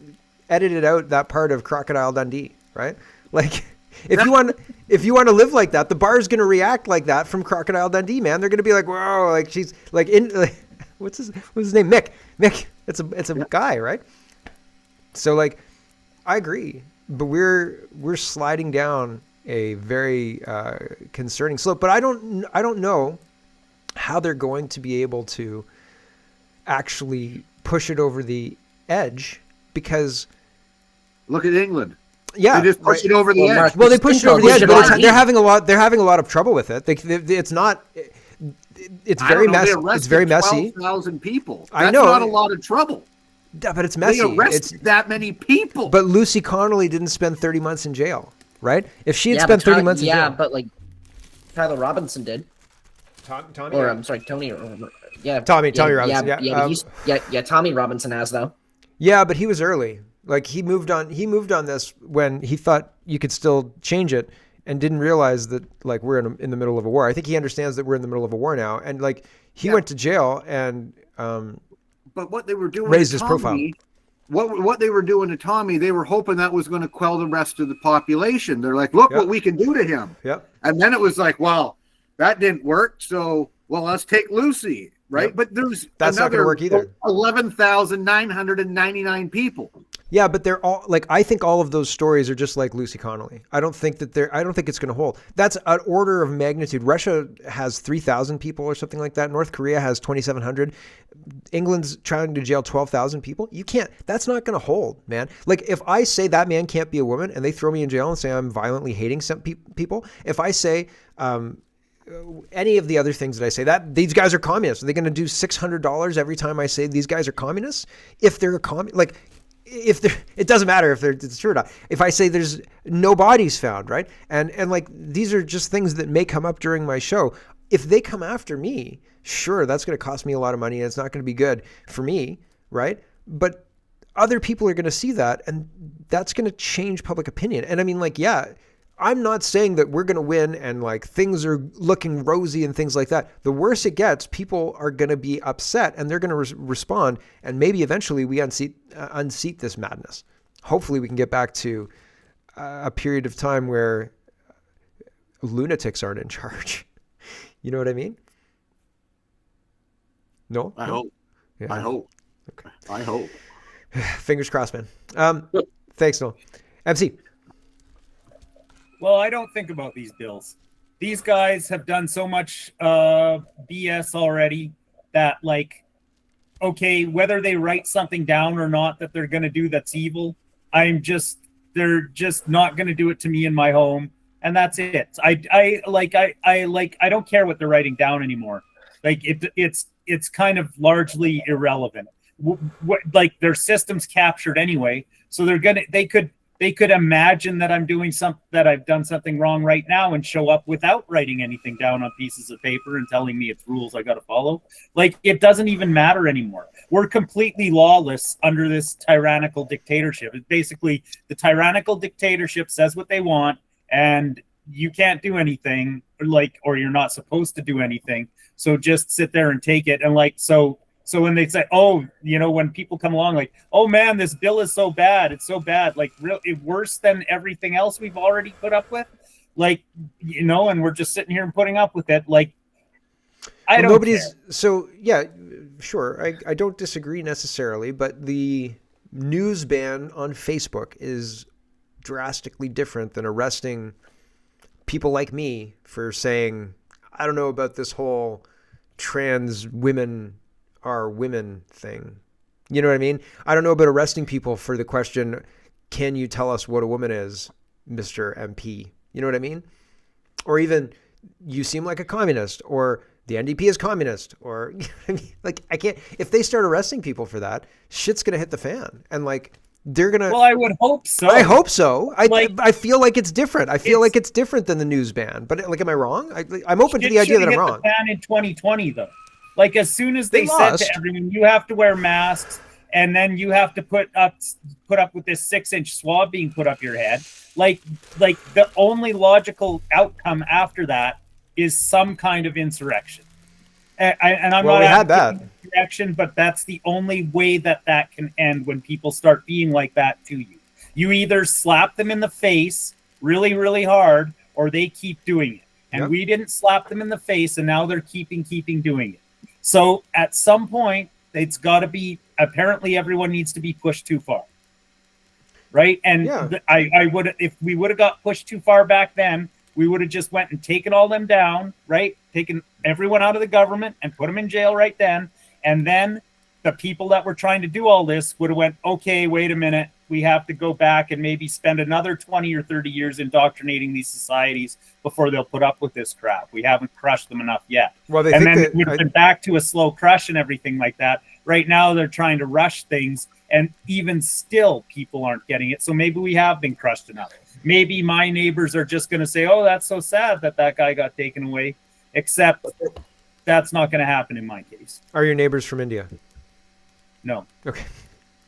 edited out that part of Crocodile Dundee, right? Like, if you want to live like that, the bar's going to react like that from Crocodile Dundee, man. They're going to be like, "Whoa!" Like, she's like what's his name? Mick. It's a guy, right? So like, I agree, but we're sliding down a very concerning slope. But I don't know how they're going to be able to actually push it over the edge, because look at England. Yeah, they just push it over the edge. Well, they push it over the edge, but they're having a lot of trouble with it. It's not. It's very messy. It's very messy. 12,000 people. I know. That's not a lot of trouble. Yeah, but it's messy. They arrested that many people. But Lucy Connolly didn't spend 30 months in jail, right? If she had spent 30 months in jail. Yeah, but like Tyler Robinson did. Tommy? Or I'm sorry, Tony. Tommy Robinson. Tommy Robinson has though. Yeah, but he was early. Like he moved on this when he thought you could still change it and didn't realize that like we're in the middle of a war. I think he understands that we're in the middle of a war now. And like he went to jail and but what they were doing raised to his Tommy, profile. What they were doing to Tommy, they were hoping that was going to quell the rest of the population. They're like, look what we can do to him. Yep. And then it was like, well, that didn't work. So, well, let's take Lucy. Right. Yep. But that's not going to work either. 11,999 people. Yeah, but they're all like, I think all of those stories are just like Lucy Connolly. I don't think it's going to hold. That's an order of magnitude. Russia has 3,000 people or something like that. North Korea has 2,700. England's trying to jail 12,000 people. You can't, that's not going to hold, man. Like if I say that man can't be a woman and they throw me in jail and say I'm violently hating some people, if I say, any of the other things that I say, that these guys are communists, are they going to do $600 every time I say these guys are communists? If they're it doesn't matter if it's true or not. If I say there's no bodies found, right? And like, these are just things that may come up during my show. If they come after me, sure, that's going to cost me a lot of money and it's not going to be good for me, right? But other people are going to see that and that's going to change public opinion. And I mean, like, yeah, I'm not saying that we're going to win and like things are looking rosy and things like that. The worse it gets, people are going to be upset and they're going to respond. And maybe eventually we unseat this madness. Hopefully we can get back to a period of time where lunatics aren't in charge. You know what I mean? No? I hope. Yeah. I hope. Okay. I hope. Fingers crossed, man. Thanks, Noel. MC. Well, I don't think about these bills. These guys have done so much BS already that, like, okay, whether they write something down or not that they're going to do that's evil, they're just not going to do it to me in my home, and that's it. I don't care what they're writing down anymore. Like it's kind of largely irrelevant. Like their system's captured anyway, so they could imagine that I've done something wrong right now and show up without writing anything down on pieces of paper and telling me it's rules I got to follow. Like it doesn't even matter anymore. We're completely lawless under this tyrannical dictatorship. It's basically the tyrannical dictatorship says what they want and you can't do anything or you're not supposed to do anything. So just sit there and take it. And so when they say, when people come along like, oh man, this bill is so bad. It's so bad. Like worse than everything else we've already put up with. Like, and we're just sitting here and putting up with it. Like, I don't care. So yeah, sure. I don't disagree necessarily, but the news ban on Facebook is drastically different than arresting people like me for saying, I don't know about this whole trans women are women thing. You know what I mean? I don't know about arresting people for the question, can you tell us what a woman is, Mr. MP? You know what I mean? Or even, you seem like a communist, or the NDP is communist, or like, I can't, if they start arresting people for that, shit's going to hit the fan. And like, they're going to. Well, I would hope so. I hope so. I feel like it's different. I feel like it's different than the news ban. But like, am I wrong? I'm open to the idea that I'm wrong. The ban in 2020, though. Like as soon as they said to everyone, you have to wear masks, and then you have to put up with this 6-inch swab being put up your head. Like the only logical outcome after that is some kind of insurrection. And I'm not advocating insurrection, but that's the only way that can end when people start being like that to you. You either slap them in the face really, really hard, or they keep doing it. And we didn't slap them in the face, and now they're keeping doing it. So at some point, it's got to be, apparently everyone needs to be pushed too far. Right. And I would, if we would have got pushed too far back then, we would have just went and taken all them down, right? Taken everyone out of the government and put them in jail right then. And then the people that were trying to do all this would have went, okay, wait a minute. We have to go back and maybe spend another 20 or 30 years indoctrinating these societies before they'll put up with this crap. We haven't crushed them enough yet. Well, then it would have been back to a slow crush and everything like that. Right now, they're trying to rush things, and even still, people aren't getting it. So maybe we have been crushed enough. Maybe my neighbors are just going to say, oh, that's so sad that guy got taken away. Except that's not going to happen in my case. Are your neighbors from India? No. Okay.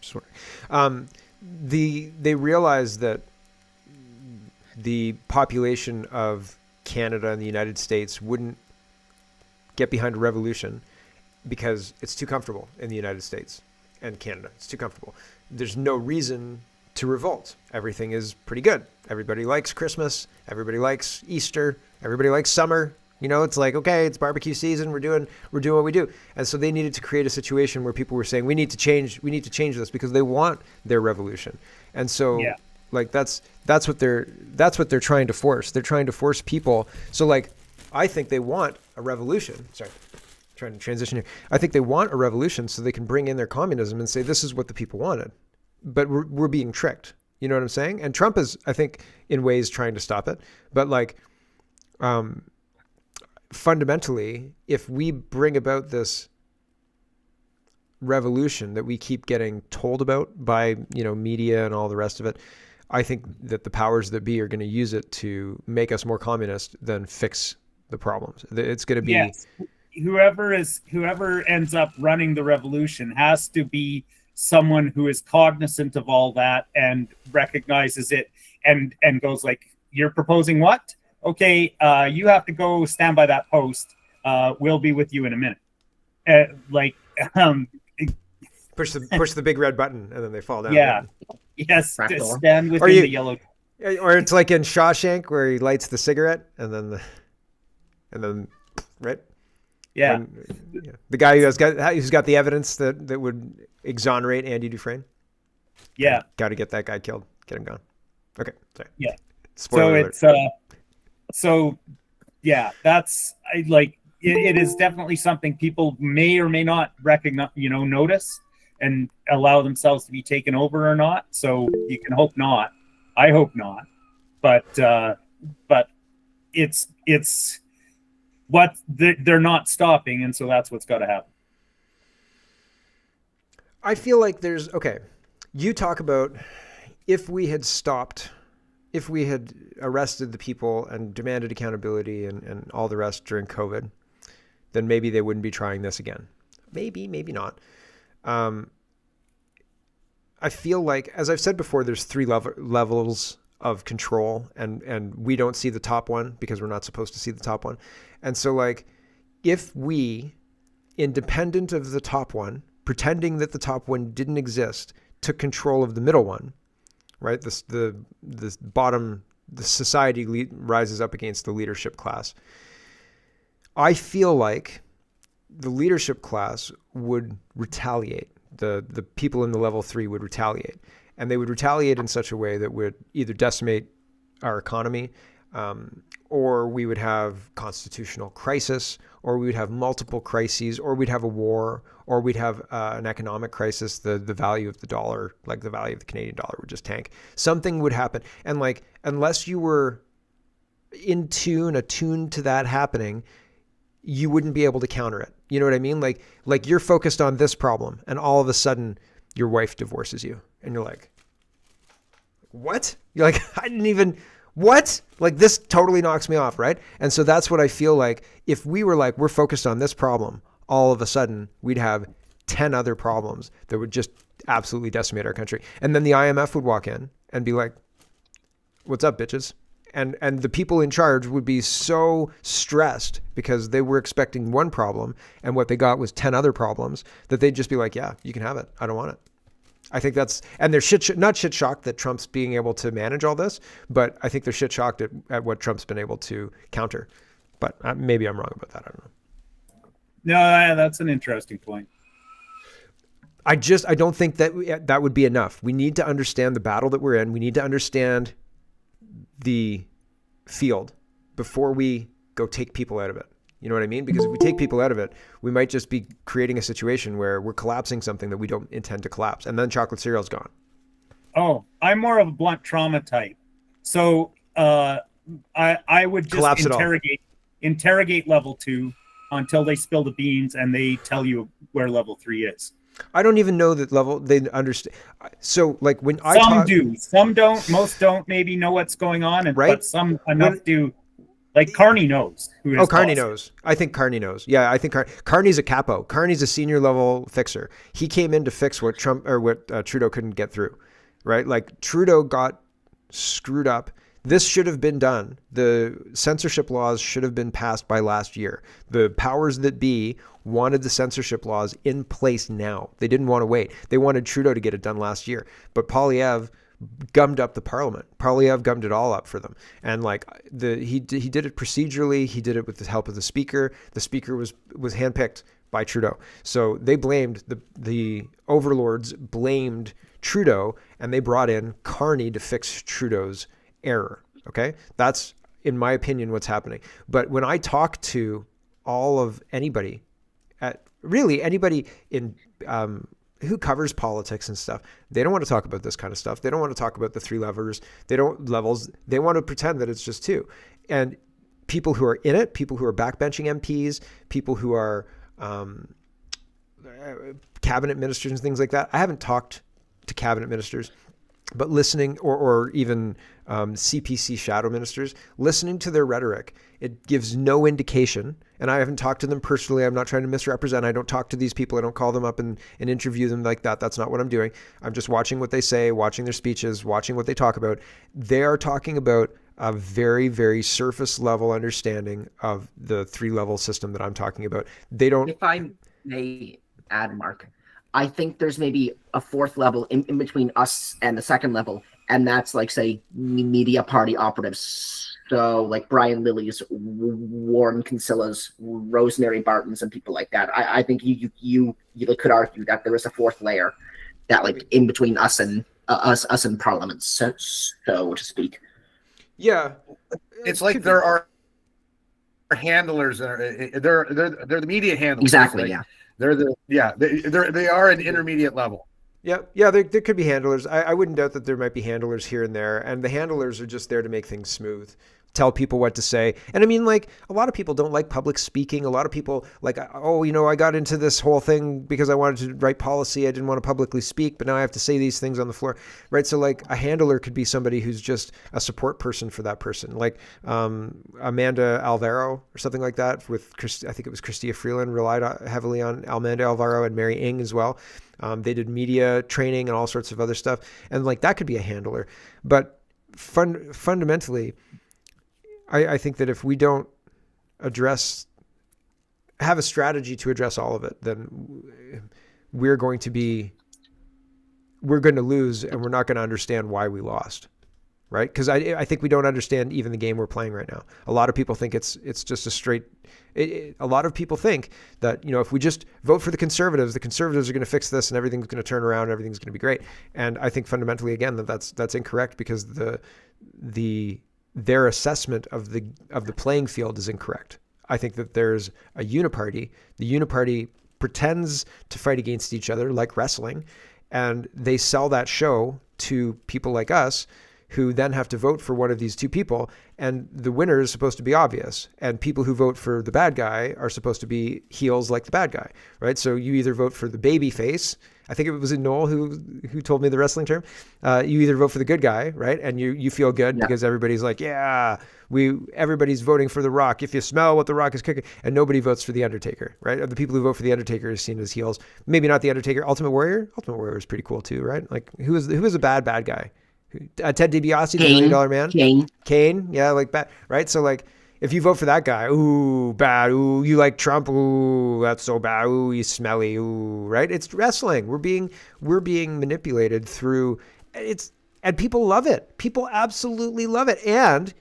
Just wondering. They realize that the population of Canada and the United States wouldn't get behind a revolution because it's too comfortable in the United States and Canada. It's too comfortable. There's no reason to revolt. Everything is pretty good. Everybody likes Christmas. Everybody likes Easter. Everybody likes summer. You know, it's like, okay, it's barbecue season. We're doing what we do. And so they needed to create a situation where people were saying, we need to change this because they want their revolution. And so like that's what they're trying to force. They're trying to force people. So like, I think they want a revolution. Sorry, trying to transition here. I think they want a revolution so they can bring in their communism and say, this is what the people wanted. But we're being tricked. You know what I'm saying? And Trump is, I think, in ways trying to stop it. But like, fundamentally, if we bring about this revolution that we keep getting told about by, you know, media and all the rest of it, I think that the powers that be are going to use it to make us more communist than fix the problems. It's going to be whoever ends up running the revolution has to be someone who is cognizant of all that and recognizes it and goes like, you're proposing what? Okay, you have to go stand by that post. We'll be with you in a minute. Push the big red button and then they fall down. Yeah. Yes. Stand within the yellow. Or it's like in Shawshank where he lights the cigarette and then right. Yeah. The guy who's got the evidence that would exonerate Andy Dufresne. Yeah. Got to get that guy killed. Get him gone. Okay. Sorry. Yeah. Spoiler alert. That's it is definitely something people may or may not recognize, notice and allow themselves to be taken over or not. So you can hope not. I hope not. But it's what they're not stopping, and so that's what's got to happen. I feel like you talk about if we had arrested the people and demanded accountability and all the rest during COVID, then maybe they wouldn't be trying this again. Maybe not. I feel like, as I've said before, there's 3 levels of control, and we don't see the top one because we're not supposed to see the top one. And so like, if we, independent of the top one, pretending that the top one didn't exist, took control of the middle one, right? The bottom, the society rises up against the leadership class. I feel like the leadership class would retaliate. The people in the level 3 would retaliate, and they would retaliate in such a way that would either decimate our economy, or we would have constitutional crisis, or we would have multiple crises, or we'd have a war, or we'd have an economic crisis. The value of the dollar, like the value of the Canadian dollar, would just tank. Something would happen. And like, unless you were attuned to that happening, you wouldn't be able to counter it. You know what I mean? Like you're focused on this problem and all of a sudden your wife divorces you and you're like, what? You're like, what? Like, this totally knocks me off, right? And so that's what I feel like. If we were like, we're focused on this problem, all of a sudden we'd have 10 other problems that would just absolutely decimate our country. And then the IMF would walk in and be like, what's up, bitches? And the people in charge would be so stressed because they were expecting one problem and what they got was 10 other problems that they'd just be like, yeah, you can have it. I don't want it. I think and they're not shit shocked that Trump's being able to manage all this, but I think they're shit shocked at what Trump's been able to counter. But maybe I'm wrong about that. I don't know. No, that's an interesting point. I don't think that would be enough. We need to understand the battle that we're in. We need to understand the field before we go take people out of it. You know what I mean? Because if we take people out of it, we might just be creating a situation where we're collapsing something that we don't intend to collapse. And then chocolate cereal's gone. Oh, I'm more of a blunt trauma type. So I would just interrogate level 2 until they spill the beans and they tell you where level 3 is. I don't even know that level they understand. So like when some do, some don't, most don't maybe know what's going on, and right? But some enough do. Like Carney knows who his Oh, Carney boss is. knows. I think Carney knows. Yeah, I think Carney's a capo. Carney's a senior level fixer. He came in to fix what Trudeau couldn't get through, right? Like Trudeau got screwed up. This should have been done. The censorship laws should have been passed by last year. The powers that be wanted the censorship laws in place now. They didn't want to wait. They wanted Trudeau to get it done last year. But Poilievre gummed up the parliament. Poilievre gummed it all up for them. And like he did it procedurally. He did it with the help of the speaker. The speaker was handpicked by Trudeau. So they blamed the overlords blamed Trudeau, and they brought in Carney to fix Trudeau's error. Okay, that's in my opinion what's happening. But when I talk to all of anybody, really anybody in who covers politics and stuff, they don't want to talk about this kind of stuff. They don't want to talk about the three levers. They want to pretend that it's just two. And people who are in it, people who are backbenching MPs, people who are cabinet ministers and things like that. I haven't talked to cabinet ministers, but listening, or even CPC shadow ministers, listening to their rhetoric, it gives no indication. And I haven't talked to them personally. I'm not trying to misrepresent. I don't talk to these people. I don't call them up and interview them like that. That's not what I'm doing. I'm just watching what they say, watching their speeches, watching what they talk about. They are talking about a very, very surface level understanding of the three level system that I'm talking about. They don't. If I may add, Mark, I think there's maybe a fourth level in between us and the second level, and that's like, say, media party operatives. So like Brian Lilly's, Warren Kinsilla's, Rosemary Barton's, and people like that. I think you could argue that there is a fourth layer that like in between us and us in Parliament, so to speak. Yeah, It's like there are handlers. They're the media handlers. Exactly. Right? Yeah. They are an intermediate level. Yeah. There could be handlers. I wouldn't doubt that there might be handlers here and there, and the handlers are just there to make things smooth, tell people what to say. And I mean, like, a lot of people don't like public speaking. A lot of people like, oh, I got into this whole thing because I wanted to write policy. I didn't want to publicly speak, but now I have to say these things on the floor, right? So like a handler could be somebody who's just a support person for that person, like Amanda Alvaro or something like that. I think it was Chrystia Freeland relied heavily on Amanda Alvaro, and Mary Ng as well. They did media training and all sorts of other stuff. And like that could be a handler. But fundamentally, I think that if we don't have a strategy to address all of it, then we're going to lose, and we're not going to understand why we lost. Right? Because I think we don't understand even the game we're playing right now. A lot of people think it's just a straight. A lot of people think that if we just vote for the Conservatives are going to fix this and everything's going to turn around, and everything's going to be great. And I think fundamentally again that's incorrect, because their assessment of the playing field is incorrect. I think that there's a uniparty. The uniparty pretends to fight against each other like wrestling, and they sell that show to people like us, who then have to vote for one of these two people, and the winner is supposed to be obvious, and people who vote for the bad guy are supposed to be heels like the bad guy, right? So you either vote for the baby face. I think it was Noel who told me the wrestling term. You either vote for the good guy, right? And you feel good because everybody's like, yeah, everybody's voting for The Rock. If you smell what The Rock is cooking, and nobody votes for The Undertaker, right? The people who vote for The Undertaker is seen as heels. Maybe not The Undertaker. Ultimate Warrior is pretty cool too, right? Like who is a bad guy? Ted DiBiase, the $1 Million Man. Kane, yeah, like bad, right? So like, if you vote for that guy, ooh, bad. Ooh, you like Trump? Ooh, that's so bad. Ooh, he's smelly. Ooh, right? It's wrestling. We're being manipulated through it's, and people love it. People absolutely love it. And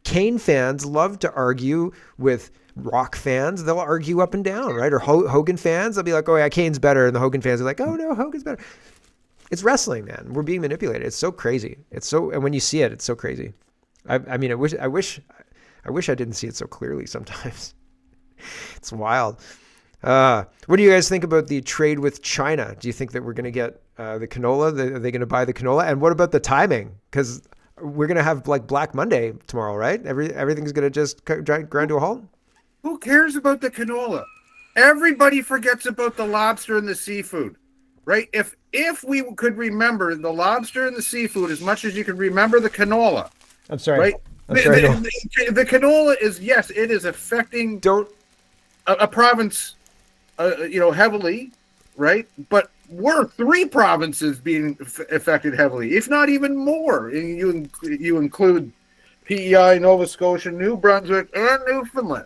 Kane fans love to argue with Rock fans. They'll argue up and down, right? Or Hogan fans, they'll be like, oh yeah, Kane's better, and the Hogan fans are like, oh no, Hogan's better. It's wrestling, man. We're being manipulated. It's so crazy. And when you see it, it's so crazy. I mean, I wish I didn't see it so clearly sometimes. It's wild. What do you guys think about the trade with China? Do you think that we're going to get the canola? Are they going to buy the canola? And what about the timing? Because we're going to have like Black Monday tomorrow, right? Everything's going to just grind to a halt. Who cares about the canola? Everybody forgets about the lobster and the seafood, right? If we could remember the lobster and the seafood as much as you could remember the canola. I'm sorry. Right? sorry, no. The canola is, yes, it is affecting Don't. a province, heavily, right? But we're 3 provinces being affected heavily, if not even more. And you include PEI, Nova Scotia, New Brunswick, and Newfoundland,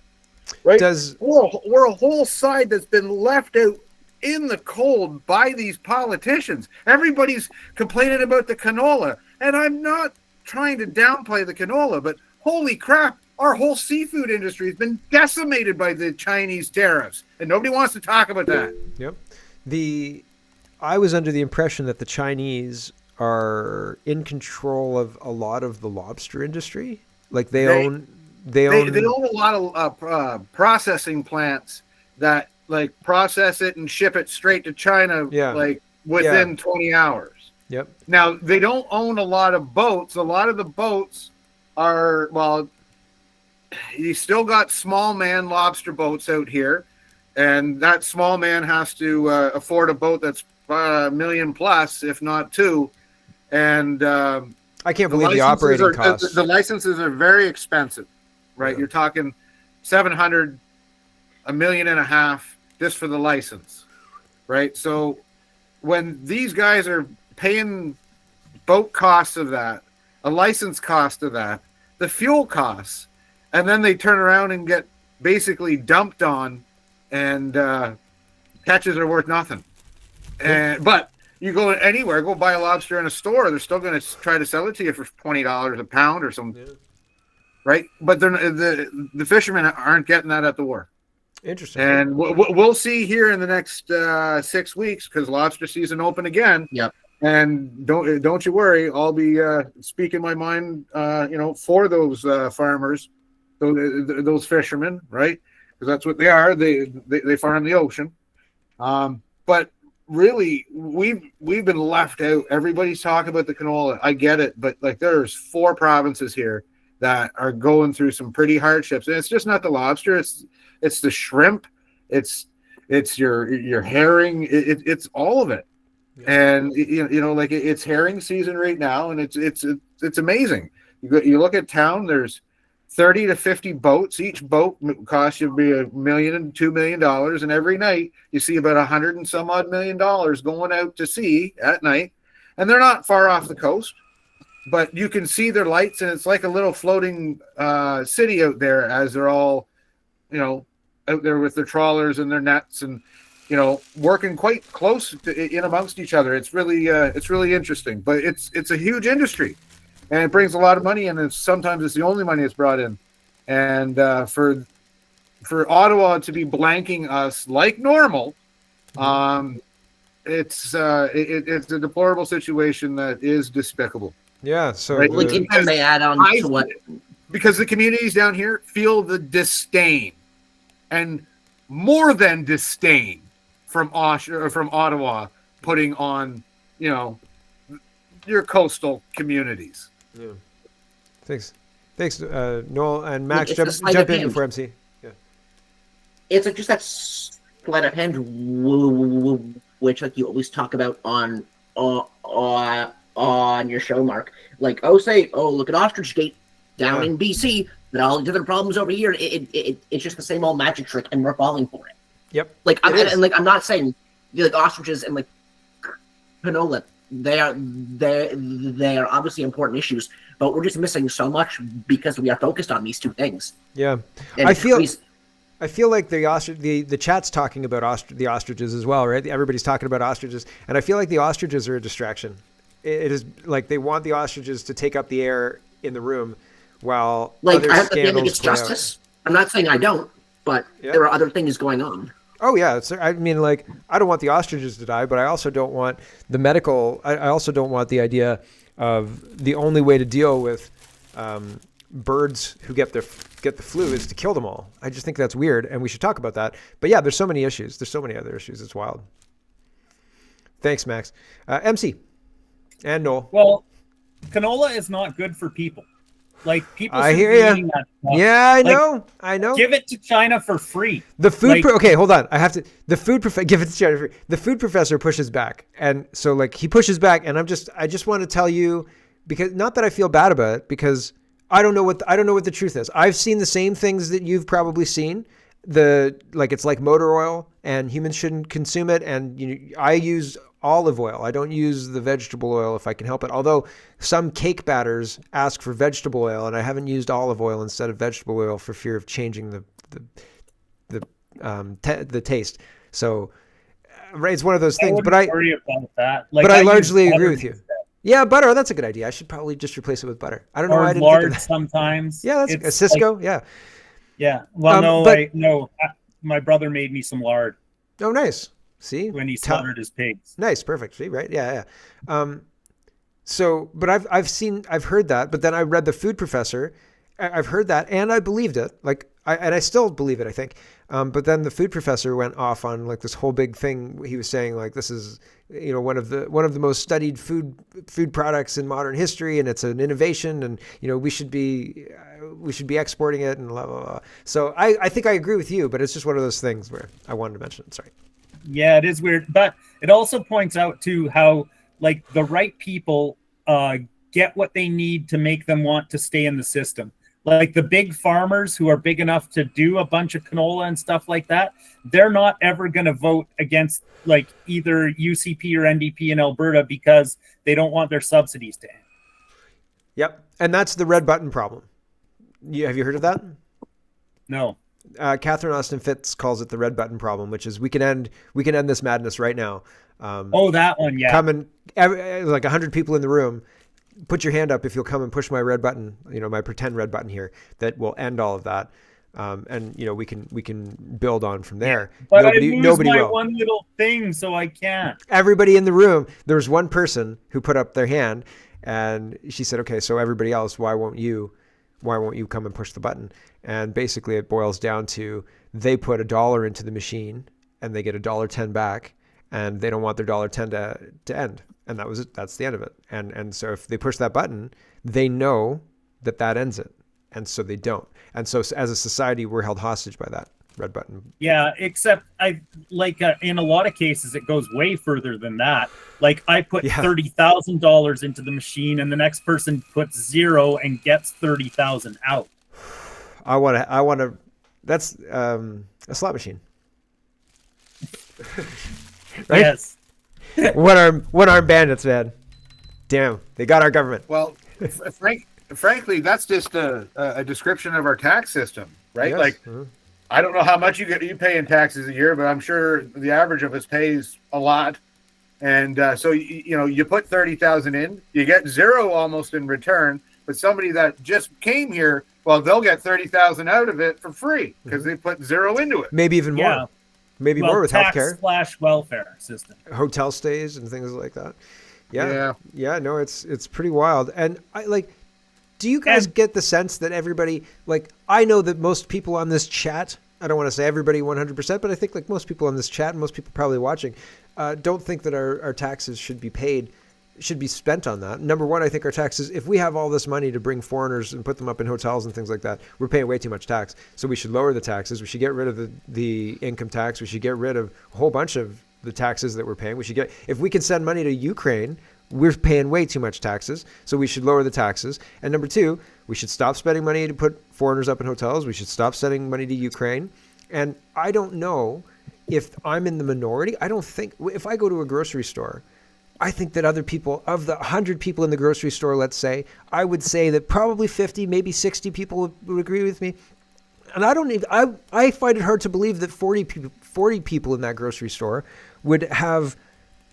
right? We're a whole side that's been left out in the cold by these politicians. Everybody's complaining about the canola, and I'm not trying to downplay the canola, but holy crap, our whole seafood industry has been decimated by the Chinese tariffs, and nobody wants to talk about that. Yep. I was under the impression that the Chinese are in control of a lot of the lobster industry. Like they own a lot of processing plants that like process it and ship it straight to China, like within 20 hours. Yep. Now they don't own a lot of boats. A lot of the boats are, well, you still got small man lobster boats out here, and that small man has to afford a boat that's $1 million plus, if not 2. And I can't believe the operating costs. The licenses are very expensive, right? Yeah. You're talking $700,000, $1.5 million just for the license, right? So when these guys are paying boat costs of that, a license cost of that, the fuel costs, and then they turn around and get basically dumped on, and catches are worth nothing. But you go anywhere, go buy a lobster in a store, they're still going to try to sell it to you for $20 a pound or something, right? But the fishermen aren't getting that at the wharf. Interesting. And we'll see here in the next 6 weeks, because lobster season open again. Yep. And don't you worry, I'll be speaking my mind, for those farmers, those fishermen, right? Because that's what they are. They farm the ocean. But really, we've been left out. Everybody's talking about the canola. I get it, but like there's 4 provinces here that are going through some pretty hardships, and it's just not the lobster. It's the shrimp. It's your herring. It's all of it. And like it's herring season right now, and it's amazing. You look at town. There's 30 to 50 boats. Each boat costs you $1 million and $2 million, and every night you see about $100 and some odd million going out to sea at night, and they're not far off the coast, but you can see their lights, and it's like a little floating city out there as they're all, out there with their trawlers and their nets and working quite close in amongst each other. It's really interesting, but it's a huge industry, and it brings a lot of money, and sometimes it's the only money it's brought in. And for Ottawa to be blanking us like normal, it's a deplorable situation that is despicable. Yeah. So right? Like, can they add on to what? Because the communities down here feel the disdain, and more than disdain, from Ottawa putting on, your coastal communities. Yeah. Thanks, Noel and Max. It's jump in before MC. Yeah. It's like just that sleight of hand, which like you always talk about on your show, Mark. Like, look at Ostrich Gate down in BC, but all the other problems over here. It's just the same old magic trick, and we're falling for it. Yep. Like I'm not saying like ostriches and like canola. They are obviously important issues, but we're just missing so much because we are focused on these 2 things. Yeah, and I feel like the chat's talking about the ostriches as well, right? Everybody's talking about ostriches, and I feel like the ostriches are a distraction. It is like they want the ostriches to take up the air in the room, while other I have to feel like it's play out. justice. I'm not saying I don't, but there are other things going on. Oh yeah, I mean, like, I don't want the ostriches to die, but I also don't want the medical. I also don't want the idea of the only way to deal with birds who get the flu is to kill them all. I just think that's weird, and we should talk about that. But yeah, there's so many issues. There's so many other issues. It's wild. Thanks, Max. MC and Noel. Well, canola is not good for people. Like, people. I hear you. Yeah, I know. Give it to China for free. The food. Okay, hold on. I have to. The food. Give it to China for free. The food professor pushes back, and so like he pushes back, and I just want to tell you, because not that I feel bad about it, because I don't know what the truth is. I've seen the same things that you've probably seen. It's like motor oil, and humans shouldn't consume it. And I use olive oil. I don't use the vegetable oil if I can help it. Although some cake batters ask for vegetable oil, and I haven't used olive oil instead of vegetable oil for fear of changing the taste. So it's one of those things. But I worry about that. But I largely use agree with you. Yeah, butter. That's a good idea. I should probably just replace it with butter. I don't know why I didn't lard think of that. sometimes. Yeah, that's a Cisco. Yeah. Yeah. Well, but- my brother made me some lard Oh, nice. See, when he slaughtered his pigs. Nice, perfect. See, right? Yeah. But I've heard that. But then I read The Food Professor. I've heard that, and I believed it. I still believe it, I think. But then The Food Professor went off on like this whole big thing. He was saying like this is one of the most studied food products in modern history, and it's an innovation, and we should be exporting it, and blah blah blah. So I think I agree with you, but it's just one of those things where I wanted to mention it. Sorry. Yeah, it is weird, but it also points out too how like the right people get what they need to make them want to stay in the system. Like the big farmers who are big enough to do a bunch of canola and stuff like that, they're not ever going to vote against like either UCP or NDP in Alberta because they don't want their subsidies to end. Yep, and that's the red button problem. Have you heard of that? No. Catherine Austin Fitts calls it the red button problem, which is we can end this madness right now. That one, yeah. Come and like 100 people in the room. Put your hand up if you'll come and push my red button, my pretend red button here that will end all of that. And we can build on from there. But nobody will. One little thing, so I can't. Everybody in the room, there's one person who put up their hand, and she said, "Okay, so everybody else, why won't you come and push the button?" And basically, it boils down to they put $1 into the machine, and they get $1.10 back, and they don't want their $1.10 to end. And that was it. That's the end of it. And so if they push that button, they know that ends it. And so they don't. And so as a society, we're held hostage by that red button. Yeah, except in a lot of cases, it goes way further than that. Like I put $30,000 into the machine, and the next person puts 0 and gets 30,000 out. I want to. That's a slot machine. Right? Yes. One arm bandits, man. Damn, they got our government. Well, frankly, that's just a description of our tax system, right? Yes. Like, I don't know how much you pay in taxes a year, but I'm sure the average of us pays a lot. And so you put 30,000 in, you get 0 almost in return. But somebody that just came here, well, they'll get 30,000 out of it for free because they put 0 into it. Maybe even more. Yeah. Maybe more with healthcare / welfare system, hotel stays and things like that. Yeah. No, it's pretty wild. And do you guys get the sense that everybody I know that most people on this chat, I don't want to say everybody 100%, but I think most people on this chat and most people probably watching don't think that our taxes should be spent on that. Number one, I think our taxes, if we have all this money to bring foreigners and put them up in hotels and things like that, we're paying way too much tax. So we should lower the taxes. We should get rid of the income tax. We should get rid of a whole bunch of the taxes that we're paying. If we can send money to Ukraine, we're paying way too much taxes. So we should lower the taxes. And number two, we should stop spending money to put foreigners up in hotels. We should stop sending money to Ukraine. And I don't know if I'm in the minority. I don't think, if I go to a grocery store, I think that other people, of the 100 people in the grocery store, let's say, I would say that probably 50, maybe 60 people would agree with me. And I find it hard to believe that 40 people in that grocery store would have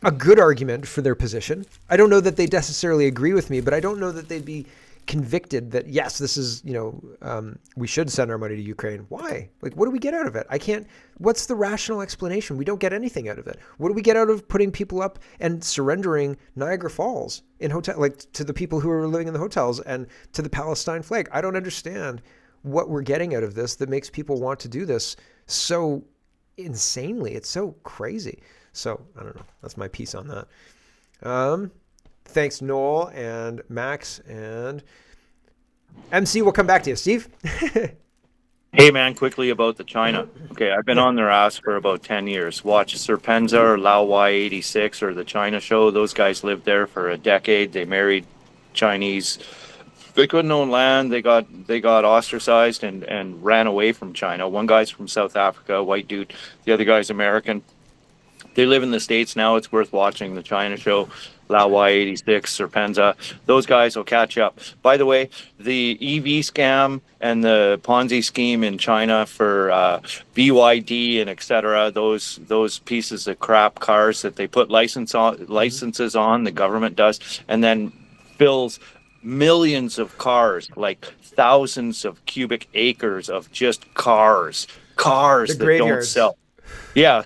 a good argument for their position. I don't know that they necessarily agree with me, but I don't know that they'd be convicted that, yes, this is, we should send our money to Ukraine. Why? What do we get out of it? What's the rational explanation? We don't get anything out of it. What do we get out of putting people up and surrendering Niagara Falls in to the people who are living in the hotels and to the Palestine flag? I don't understand what we're getting out of this that makes people want to do this so insanely. It's so crazy. So I don't know. That's my piece on that. Thanks, Noel and Max and MC. We'll come back to you, Steve. Hey, man, quickly about the China. Okay, I've been on their ass for about 10 years. Watch Serpenza or Lao Y86 or the China Show. Those guys lived there for a decade. They married Chinese They couldn't own land. They got ostracized and ran away from China. One guy's from South Africa, a white dude. The other guy's American. They live in the States now. It's worth watching the China show, Laowai 86, Serpenza. Those guys will catch up. By the way, the EV scam and the Ponzi scheme in China for BYD and etc. Those pieces of crap cars that they put licenses on, the government does, and then fills millions of cars, like thousands of cubic acres of just cars that don't sell. Yeah,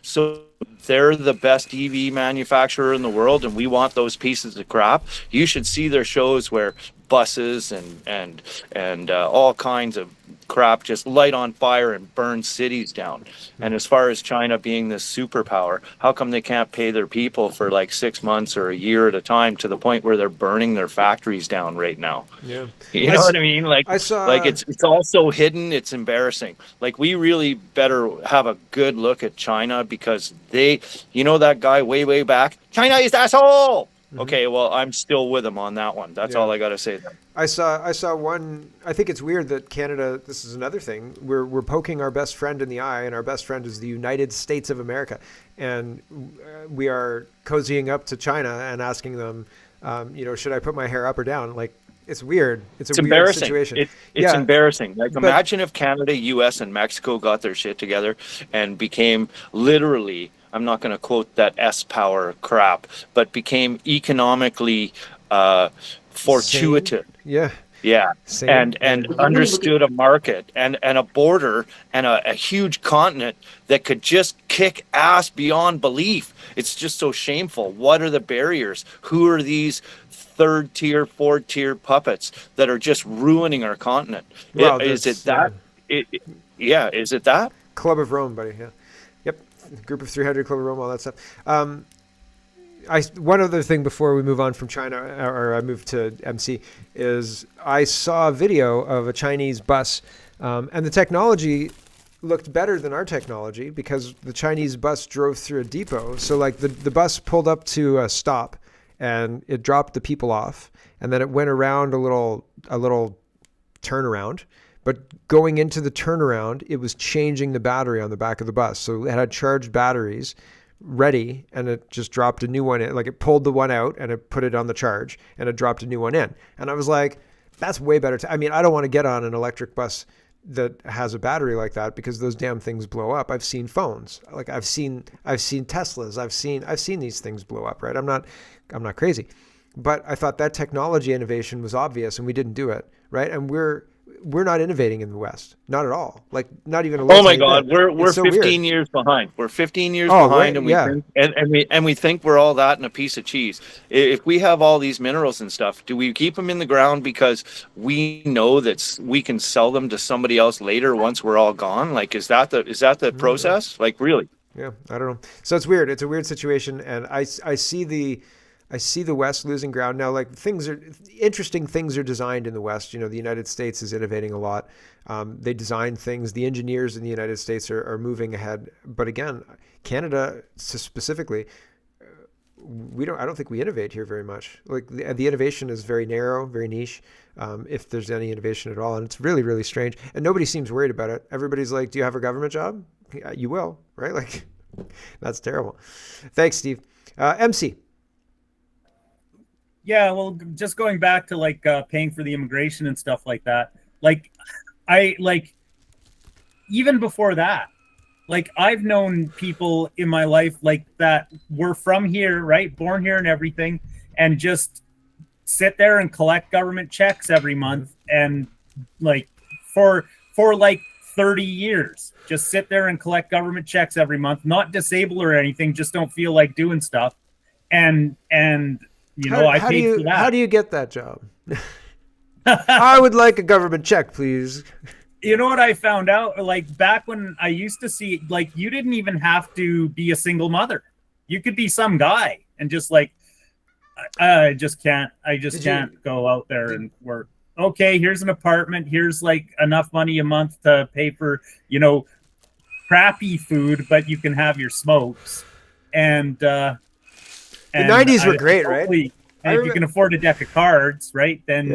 so they're the best EV manufacturer in the world, and we want those pieces of crap. You should see their shows where buses and all kinds of crap just light on fire and burn cities down. And as far as China being this superpower, how come they can't pay their people for like 6 months or a year at a time, to the point where they're burning their factories down right now? Yeah, you know what I mean? Like, I saw, like it's all so hidden, it's embarrassing. Like, we really better have a good look at China, because they, you know, that guy way back, China is asshole. Okay, well, I'm still with him on that one. That's all I got to say then. I saw one. I think it's weird that Canada. This is another thing. We're poking our best friend in the eye, and our best friend is the United States of America, and we are cozying up to China and asking them, should I put my hair up or down? Like, it's weird. It's a weird embarrassing situation. It's embarrassing. Like, imagine if Canada, U.S., and Mexico got their shit together and became literally, I'm not going to quote that S-power crap, but became economically fortuitous. Yeah. Same. And understood a market and a border and a huge continent that could just kick ass beyond belief. It's just so shameful. What are the barriers? Who are these third tier, fourth tier puppets that are just ruining our continent? Well, is it that? Is it that? Club of Rome, buddy. Yeah. Yep. Group of 300, Club of Rome, all that stuff. One other thing before we move on from China, or I move to MC, is I saw a video of a Chinese bus, and the technology looked better than our technology, because the Chinese bus drove through a depot. So like the bus pulled up to a stop, and it dropped the people off, and then it went around a little turnaround. But going into the turnaround, it was changing the battery on the back of the bus. So it had charged batteries ready, and it just dropped a new one in. Like, it pulled the one out and it put it on the charge, and it dropped a new one in. And I was like, that's way better. I mean, I don't want to get on an electric bus that has a battery like that, because those damn things blow up. I've seen phones. Like, I've seen Teslas. I've seen these things blow up, right? I'm not crazy. But I thought that technology innovation was obvious, and we didn't do it, right? And we're not innovating in the West, not at all. Like, not even a little. Oh my God, bit. we're so 15 weird. years behind. We're 15 years right, behind, and yeah. we think we're all that in a piece of cheese. If we have all these minerals and stuff, do we keep them in the ground because we know that we can sell them to somebody else later once we're all gone? Like, is that the process? Like, really? Yeah, I don't know. So it's weird. It's a weird situation, and I see the West losing ground now. Like, interesting things are designed in the West. You know, the United States is innovating a lot. They design things. The engineers in the United States are moving ahead. But again, Canada specifically, I don't think we innovate here very much. Like, the innovation is very narrow, very niche, if there's any innovation at all. And it's really, really strange. And nobody seems worried about it. Everybody's like, do you have a government job? Yeah, you will, right? Like, that's terrible. Thanks, Steve. MC. Yeah, well, just going back to like paying for the immigration and stuff like that. Like, even before that, like, I've known people in my life like that were from here, right, born here and everything, and just sit there and collect government checks every month, and like for like 30 years, just sit there and collect government checks every month, not disabled or anything, just don't feel like doing stuff, and. You know, I paid for that. How do you get that job? I would like a government check, please. You know what I found out? Like, back when I used to see, like, you didn't even have to be a single mother. You could be some guy and just like, I just can't go out there and work. Okay, here's an apartment. Here's like enough money a month to pay for, you know, crappy food, but you can have your smokes. And the 90s were great, right? And if you can afford a deck of cards, right, then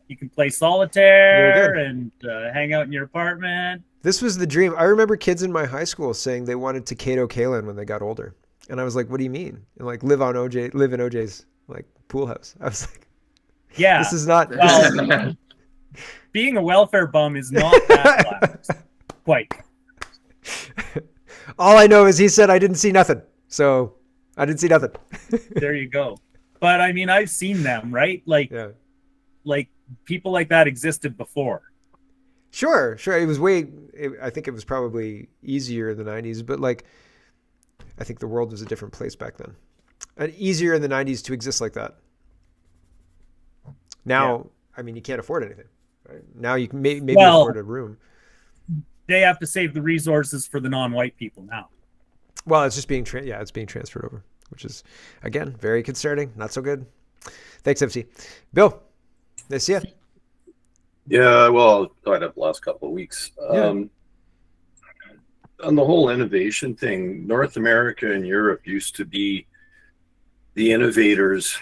You can play You're solitaire good. and hang out in your apartment. This was the dream. I remember kids in my high school saying they wanted to Kato Kalin when they got older. And I was like, what do you mean? And like live in OJ's like pool house. I was like, Yeah. this is not Well, being a welfare bum is not that glamorous. Quite. all I know is he said I didn't see nothing. So I didn't see nothing. There you go. But I mean, I've seen them, right? Like, Yeah. like people like that existed before. Sure. It was I think it was probably easier in the 90s, but like, I think the world was a different place back then. And easier in the 90s to exist like that. Now, I mean, you can't afford anything. Right? Now you can maybe afford a room. They have to save the resources for the non-white people now. Well, it's just being it's being transferred over, which is again very concerning. Not so good. Thanks, MC. Bill, nice to see you. Yeah, well, I've had the last couple of weeks. On the whole innovation thing, North America and Europe used to be the innovators,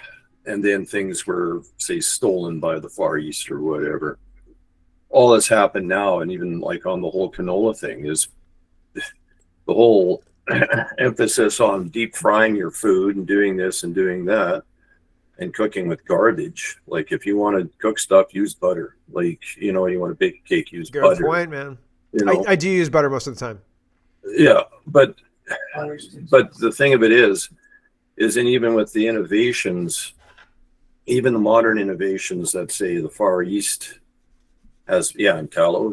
and then things were, say, stolen by the Far East or whatever. All that's happened now, and even like on the whole canola thing, is the whole emphasis on deep frying your food and doing this and doing that and cooking with garbage. Like if you want to cook stuff, use butter. Like, you want to bake a cake, use Good butter. point, man. You know? I do use butter most of the time. Yeah, but the thing of it is and even with the innovations, even the modern innovations that say the Far East has, in tallow,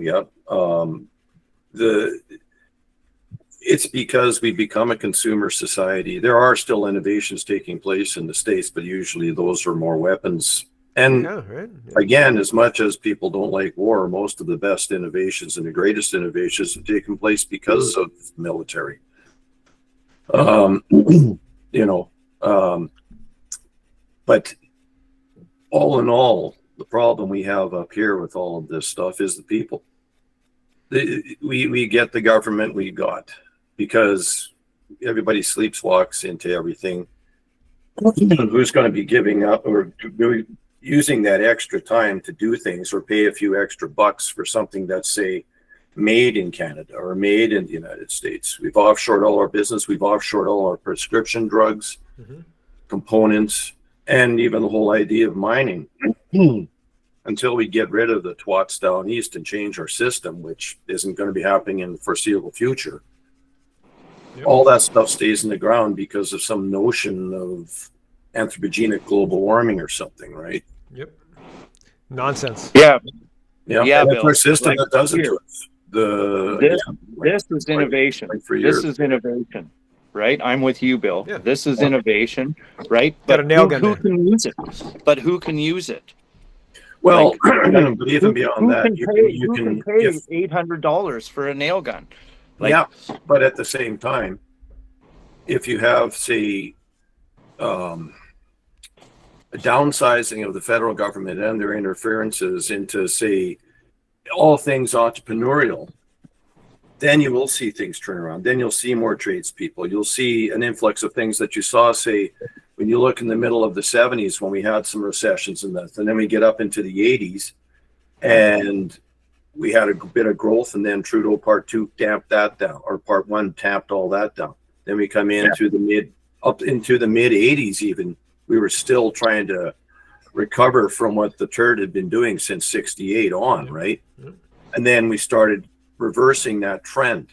it's because we become a consumer society. There are still innovations taking place in the States, but usually those are more weapons. And again, as much as people don't like war, most of the best innovations and the greatest innovations have taken place because of the military. But all in all, the problem we have up here with all of this stuff is the people. We get the government we got because everybody sleepwalks into everything. Who's going to be giving up or using that extra time to do things or pay a few extra bucks for something that's, say, made in Canada or made in the United States? We've offshored all our business. We've offshored all our prescription drugs, components, and even the whole idea of mining. Until we get rid of the twats down east and change our system, which isn't going to be happening in the foreseeable future. All that stuff stays in the ground because of some notion of anthropogenic global warming or something, right? Yep. Nonsense. Yeah, That's Bill. our system that does it to us. This is innovation. This is innovation, right? I'm with you, Bill. Yeah. This is innovation, right? Got a nail gun who there. can use it? But who can use it? Well, but even beyond that, you can pay if, $800 for a nail gun. but at the same time, if you have, say, a downsizing of the federal government and their interferences into, say, all things entrepreneurial, then you will see things turn around. Then you'll see more tradespeople. You'll see an influx of things that you saw, say, when you look in the middle of the 70s when we had some recessions and that, and then we get up into the 80s and we had a bit of growth, and then Trudeau Part 2 tamped that down, or Part 1 tamped all that down. Then we come into the mid 80s even. We were still trying to recover from what the turd had been doing since 68 on, right? And then we started reversing that trend.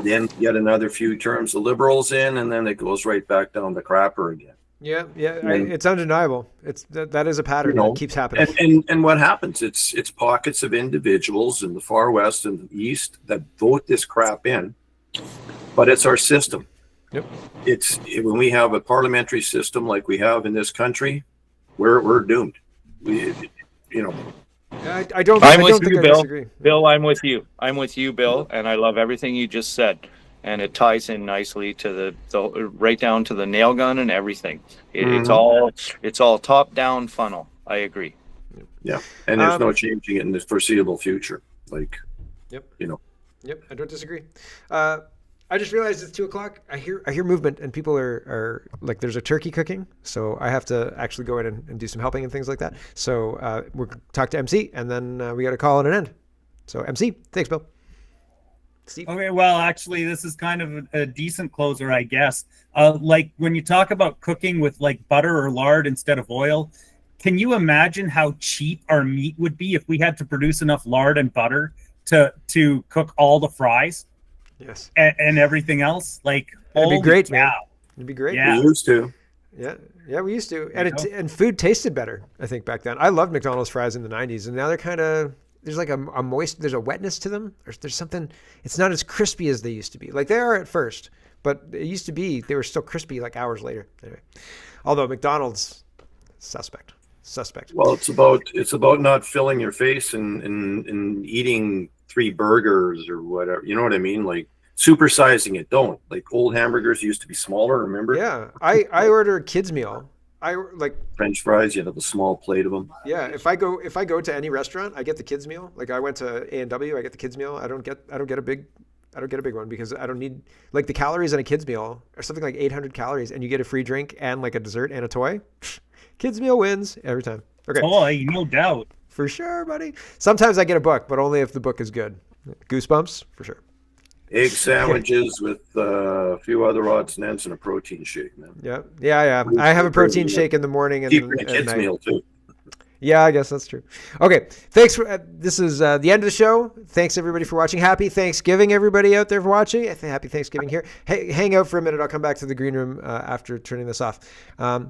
Then yet another few terms of Liberals in, and then it goes right back down the crapper again. It's undeniable. That is a pattern that keeps happening. And what happens? It's pockets of individuals in the far west and the east that vote this crap in, but it's our system. Yep. When we have a parliamentary system like we have in this country, we're doomed. I don't I'm with think you, I Bill. disagree. Bill, I'm with you. I'm with you, Bill, and I love everything you just said. And it ties in nicely to the right down to the nail gun and everything. It's all top down funnel. I agree. Yeah, and there's no changing it in the foreseeable future. Yep, I don't disagree. I just realized it's 2:00. I hear movement, and people are like, there's a turkey cooking, so I have to actually go in and do some helping and things like that. So we'll talk to MC, and then we got to call it an end. So MC, thanks, Bill. Steve. Okay, well, actually, this is kind of a decent closer, I guess. Like when you talk about cooking with like butter or lard instead of oil, can you imagine how cheap our meat would be if we had to produce enough lard and butter to cook all the fries? Yes. And everything else? Like, it'd be great, man. cow. It'd be great. Yeah. We used to. Yeah, we used to, and food tasted better. I think back then, I loved McDonald's fries in the '90s, and now they're kind of there's like a moist, there's a wetness to them. There's something. It's not as crispy as they used to be. Like they are at first, but it used to be they were still crispy like hours later. Anyway, although McDonald's suspect. Well, it's about not filling your face and eating 3 burgers or whatever. You know what I mean? Like supersizing it. Don't, like, old hamburgers used to be smaller. Remember? Yeah, I order a kids meal. I like French fries. You have a small plate of them. Yeah, if I go to any restaurant, I get the kids meal. Like I went to A&W, I get the kids meal. I don't get a big one because I don't need, like, the calories in a kids meal are something like 800 calories, and you get a free drink and like a dessert and a toy. Kids meal wins every time. Okay. Toy, no doubt. For sure, buddy. Sometimes I get a book, but only if the book is good. Goosebumps, for sure. Egg sandwiches with a few other odds and ends and a protein shake, man. Yeah. I have a protein shake in the morning and Cheaper then than a at kids night. meal too. Yeah, I guess that's true. Okay, thanks for this is the end of the show. Thanks everybody for watching. Happy Thanksgiving, everybody out there for watching. Happy Thanksgiving here. Hey, hang out for a minute. I'll come back to the green room after turning this off.